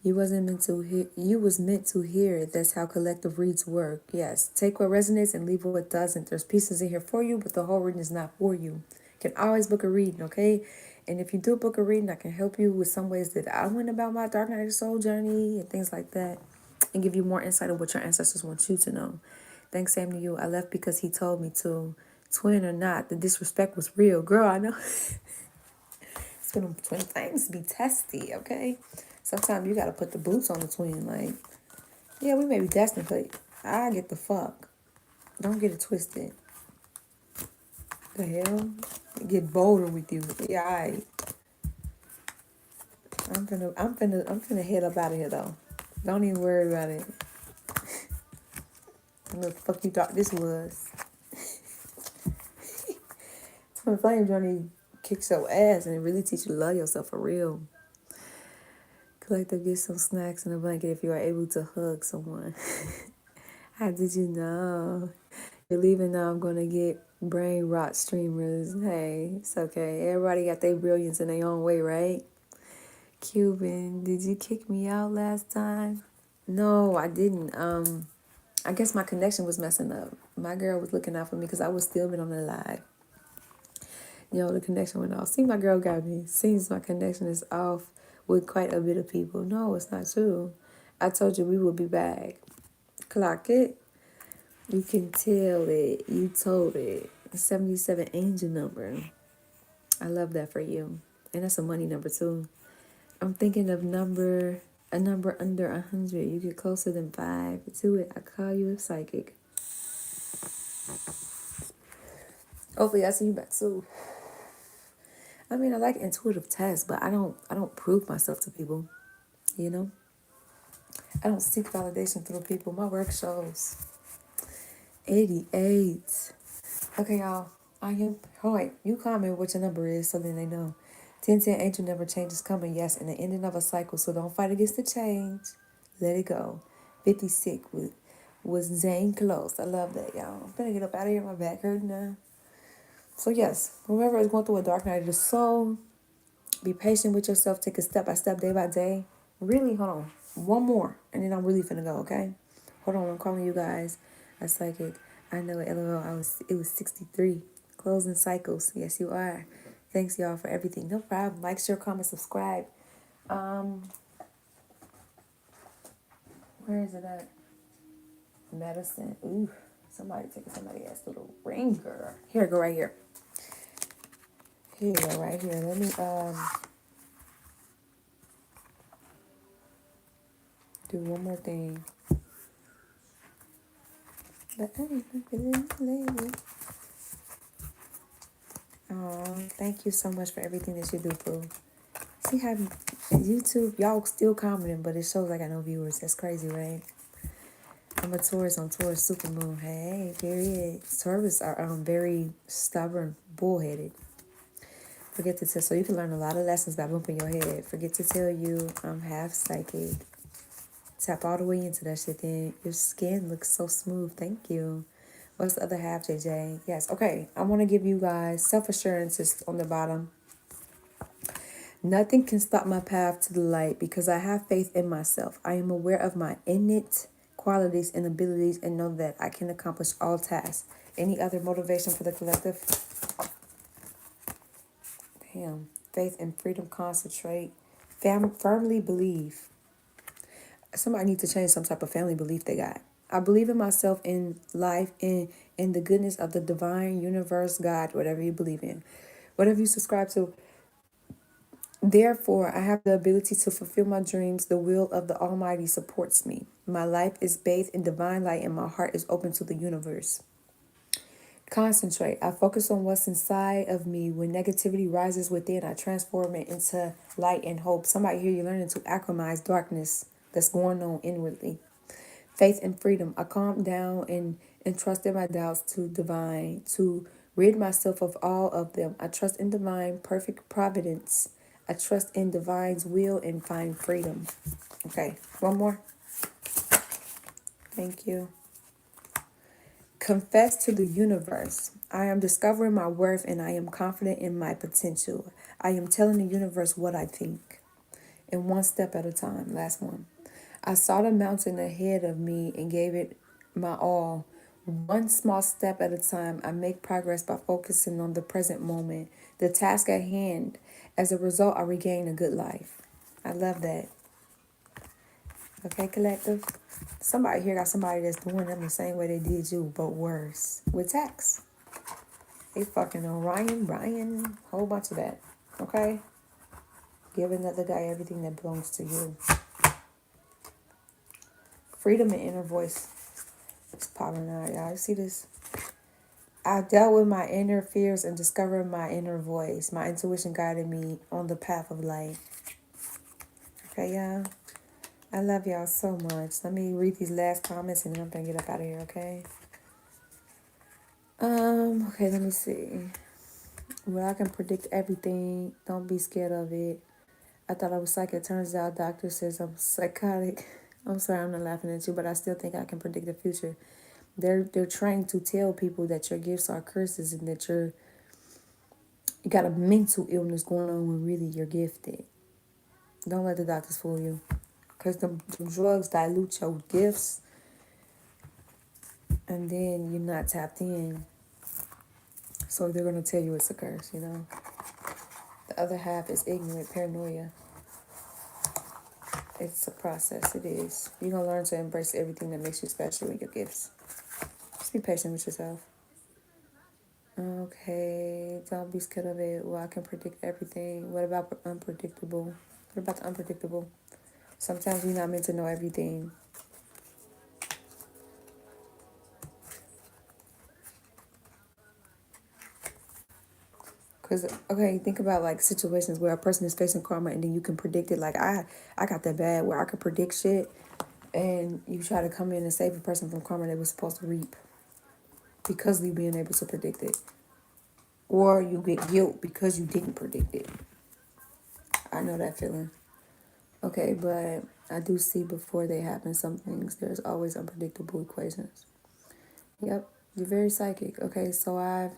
You wasn't meant to hear. You was meant to hear it. That's how collective reads work. Yes, take what resonates and leave what doesn't. There's pieces in here for you, but the whole reading is not for you. You can always book a reading, okay? And if you do book a reading, I can help you with some ways that I went about my dark night of the soul journey and things like that, and give you more insight of what your ancestors want you to know. Thanks, same to you. I left because he told me to. Twin or not, the disrespect was real, girl. I know. It's been twin flames be testy, okay? Sometimes you gotta put the boots on the twin. Like, yeah, we may be destined, but I get the fuck. Don't get it twisted. The hell? Get bolder with you. Yeah, I'm finna head up out of here though. Don't even worry about it. What the fuck you thought this was? Twin flame journey kicks your ass and it really teach you to love yourself for real. Collective, get some snacks and a blanket if you are able to hug someone. How did you know? You're leaving now. I'm gonna get brain rot streamers. Hey, it's okay. Everybody got their brilliance in their own way, right? Cuban, did you kick me out last time? No, I didn't. I guess my connection was messing up. My girl was looking out for me because I was still been on the live. The connection went off. See, my girl got me. Seems my connection is off with quite a bit of people. No, it's not true. I told you we will be back. Clock it. You can tell it. You told it. 77 angel number. I love that for you. And that's a money number too. I'm thinking of a number under 100. You get closer than 5 to it. I call you a psychic. Hopefully I see you back soon. I mean, I like intuitive tests, but I don't prove myself to people, you know? I don't seek validation through people. My work shows. 88. Okay, y'all. I am. Oh, wait. You comment what your number is so then they know. 1010 angel number change is coming. Yes, and the ending of a cycle. So don't fight against the change. Let it go. 56 was Zane close. I love that, y'all. I'm gonna get up out of here. My back hurting now. So yes, whoever is going through a dark night of the soul, be patient with yourself. Take it step by step, day by day. Really, hold on. One more, and then I'm really finna go. Okay, hold on. I'm calling you guys a psychic. I know it. LOL. It was 63. Closing cycles. Yes, you are. Thanks, y'all, for everything. No problem. Like, share, comment, subscribe. Where is it at? Medicine. Ooh, somebody taking somebody else through the ringer. Here, go right here. Here you go, right here. Let me do one more thing. But I ain't feeling lady. Oh, thank you so much for everything that you do, Pooh. See how YouTube, y'all still commenting, but it shows I got no viewers. That's crazy, right? I'm a Taurus on Taurus supermoon. Hey, period. Taurus are very stubborn, bullheaded. Forget to tell, so you can learn a lot of lessons by bumping your head. Forget to tell you I'm half psychic. Tap all the way into that shit, then your skin looks so smooth. Thank you. What's the other half, JJ? Yes. Okay. I want to give you guys self-assurance is on the bottom. Nothing can stop my path to the light because I have faith in myself. I am aware of my innate qualities and abilities and know that I can accomplish all tasks. Any other motivation for the collective? Damn. Faith and freedom, concentrate. Firmly believe. Somebody needs to change some type of family belief they got. I believe in myself, in life, in the goodness of the divine universe, God, whatever you believe in, whatever you subscribe to. Therefore, I have the ability to fulfill my dreams. The will of the Almighty supports me. My life is bathed in divine light and my heart is open to the universe. Concentrate. I focus on what's inside of me. When negativity rises within, I transform it into light and hope. Somebody here, you're learning to acclimatize darkness that's going on inwardly. Faith and freedom. I calm down and trust in my doubts to divine, to Rid myself of all of them. I trust in divine perfect providence. I trust in divine's will and find freedom. Okay, one more. Thank you. Confess to the universe. I am discovering my worth and I am confident in my potential. I am telling the universe what I think. And one step at a time. Last one. I saw the mountain ahead of me and gave it my all. One small step at a time, I make progress by focusing on the present moment, the task at hand. As a result, I regain a good life. I love that. Okay, collective. Somebody here got somebody that's doing them the same way they did you, but worse. With tax. They fucking Orion, Brian, whole bunch of that. Okay? Give another guy everything that belongs to you. Freedom and inner voice. It's popping out, y'all. You see this? I dealt with my inner fears and discovered my inner voice. My intuition guided me on the path of light. Okay, y'all? I love y'all so much. Let me read these last comments and then I'm gonna get up out of here, okay? Okay, let me see. Well, I can predict everything. Don't be scared of it. I thought I was psychic. Turns out doctor says I'm psychotic. I'm sorry, I'm not laughing at you, but I still think I can predict the future. They're trying to tell people that your gifts are curses and that you got a mental illness going on when really you're gifted. Don't let the doctors fool you. Because the drugs dilute your gifts and then you're not tapped in. So they're going to tell you it's a curse, you know. The other half is ignorant paranoia. It's a process. It is. You're going to learn to embrace everything that makes you special in your gifts. Just be patient with yourself. Okay. Don't be scared of it. Well, I can predict everything. What about unpredictable? What about the unpredictable? Sometimes we're not meant to know everything. Because, okay, think about like situations where a person is facing karma and then you can predict it. Like I got that bad where I could predict shit and you try to come in and save a person from karma they were supposed to reap because of you being able to predict it. Or you get guilt because you didn't predict it. I know that feeling. Okay, but I do see before they happen some things. There's always unpredictable equations. Yep, you're very psychic. Okay, so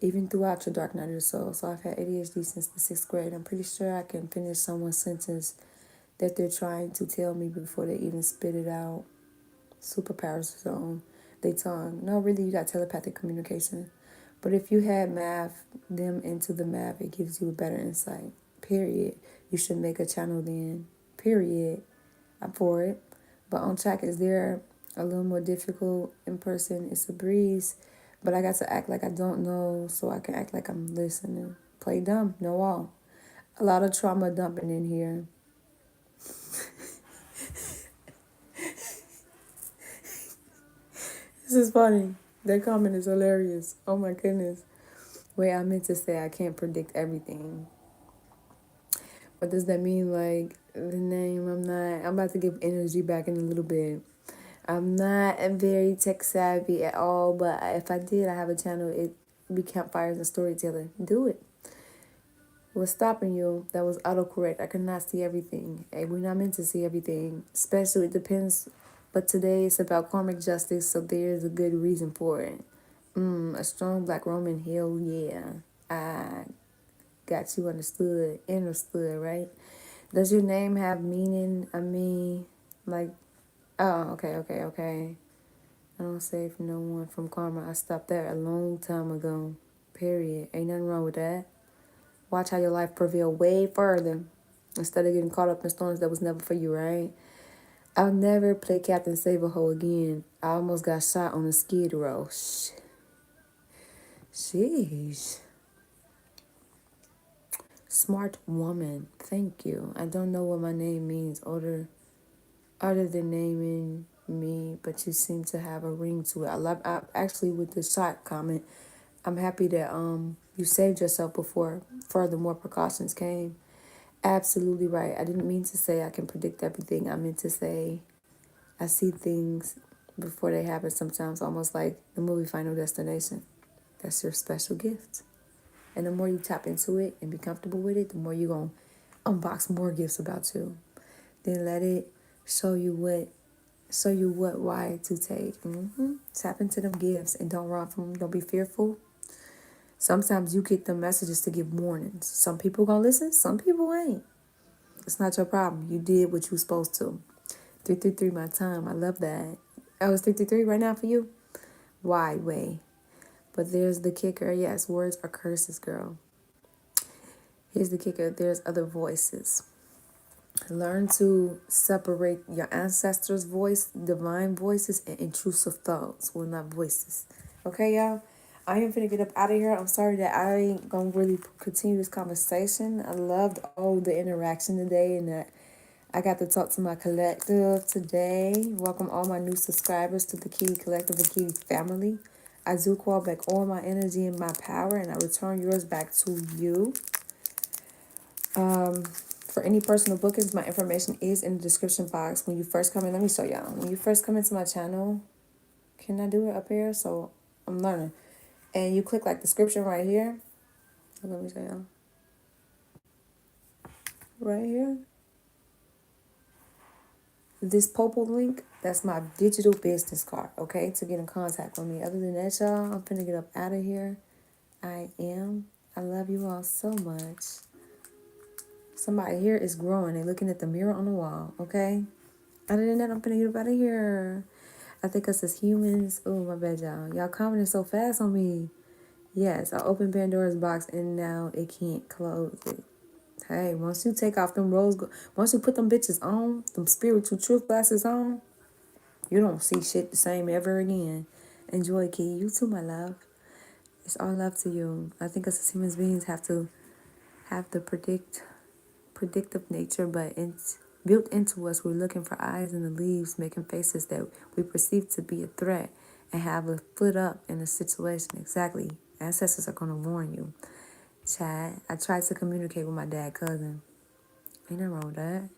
even throughout your dark night of the soul, so I've had ADHD since the 6th grade. I'm pretty sure I can finish someone's sentence that they're trying to tell me before they even spit it out. Superpowers is on their tongue. No, really, you got telepathic communication. But if you had math, them into the math, it gives you a better insight. Period. You should make a channel then. Period. I'm for it. But on track, is there a little more difficult in person? It's a breeze. But I got to act like I don't know so I can act like I'm listening. Play dumb, know all. A lot of trauma dumping in here. This is funny. That comment is hilarious. Oh my goodness. Wait, I meant to say I can't predict everything. What does that mean? Like the name, I'm about to give energy back in a little bit. I'm not very tech savvy at all, but if I did, I have a channel. It be campfires and storytelling. Do it. What's stopping you? That was autocorrect. I could not see everything. Hey, we're not meant to see everything. Especially, it depends. But today it's about karmic justice, so there's a good reason for it. A strong black Roman, hell yeah. I got you understood, right? Does your name have meaning? I mean, like, oh, okay. I don't save no one from karma. I stopped there a long time ago. Period. Ain't nothing wrong with that. Watch how your life prevail way further instead of getting caught up in storms that was never for you, right? I'll never play Captain Save-A-Ho again. I almost got shot on a skid row. Sheesh. Smart woman. Thank you. I don't know what my name means other than naming me, but you seem to have a ring to it. I actually with the shot comment, I'm happy that you saved yourself before furthermore precautions came. Absolutely right. I didn't mean to say I can predict everything. I meant to say I see things before they happen sometimes, almost like the movie Final Destination. That's your special gift. And the more you tap into it and be comfortable with it, the more you're going to unbox more gifts about you. Then let it show you why to take. Tap into them gifts and don't run from them. Don't be fearful. Sometimes you get the messages to give warnings. Some people gonna listen, some people ain't. It's not your problem. You did what you was supposed to. 333 my time. I love that. Oh, it's 333 right now for you? Why way? But there's the kicker. Yes, words are curses, girl. Here's the kicker. There's other voices. Learn to separate your ancestors' voice, divine voices, and intrusive thoughts. Well, not voices. Okay, y'all? I am finna get up out of here. I'm sorry that I ain't gonna really continue this conversation. I loved all the interaction today and that I got to talk to my collective today. Welcome all my new subscribers to the Keyy Collective and Keyy family. I do call back all my energy and my power, and I return yours back to you. For any personal bookings, my information is in the description box. When you first come in, let me show y'all. When you first come into my channel, can I do it up here? So I'm learning. And you click like description right here. Let me show y'all. Right here. This purple link, that's my digital business card, okay? To get in contact with me. Other than that, y'all, I'm finna get up out of here. I love you all so much. Somebody here is growing. They're looking at the mirror on the wall, okay? Other than that, I'm finna get up out of here. I think us as humans, oh, my bad, y'all. Y'all commenting so fast on me. Yes, I opened Pandora's box and now it can't close it. Hey, once you take off them once you put them bitches on, them spiritual truth glasses on, you don't see shit the same ever again. Enjoy, Key. You too, my love. It's all love to you. I think us as human beings have to have the predictive nature, but it's built into us. We're looking for eyes in the leaves, making faces that we perceive to be a threat, and have a foot up in a situation. Exactly. Ancestors are going to warn you. Chad, I tried to communicate with my dad cousin. Ain't nothing wrong with that.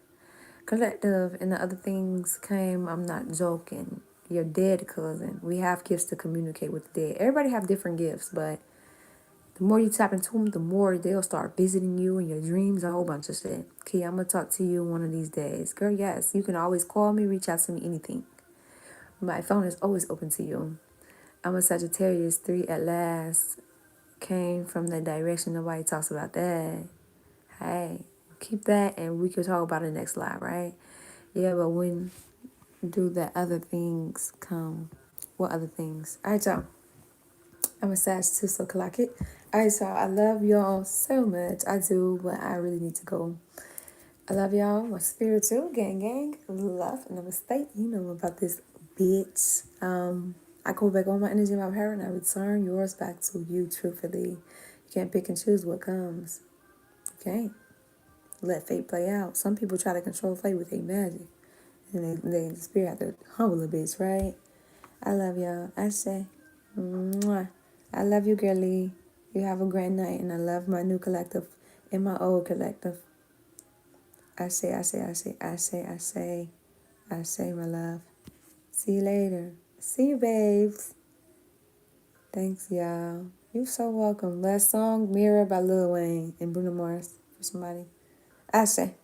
Collective and the other things came. I'm not joking. Your dead cousin. We have gifts to communicate with the dead. Everybody have different gifts, but the more you tap into them, the more they'll start visiting you in your dreams, a whole bunch of shit. Okay, I'm going to talk to you one of these days. Girl, yes, you can always call me, reach out to me, anything. My phone is always open to you. I'm a Sagittarius, 3 at last. Came from that direction. Nobody talks about that. Hey, keep that and we could talk about it next live, right? Yeah, but when do the other things come? What other things? All right, y'all. I'm a Sag too, so clock it. All right, y'all. I love y'all so much. I do, but I really need to go. I love y'all. My spiritual gang, love, and namaste. You know about this, bitch. I go back on my energy and my power, and I return yours back to you, truthfully. You can't pick and choose what comes. Okay? Let fate play out. Some people try to control fate with their magic. And the spirit have to humble a bitch, right? I love y'all. I say, mwah. I love you, girlie. You have a great night, and I love my new collective and my old collective. I say, my love. See you later. See you, babes. Thanks, y'all. You're so welcome. Last song, Mirror by Lil Wayne and Bruno Mars for somebody. I say.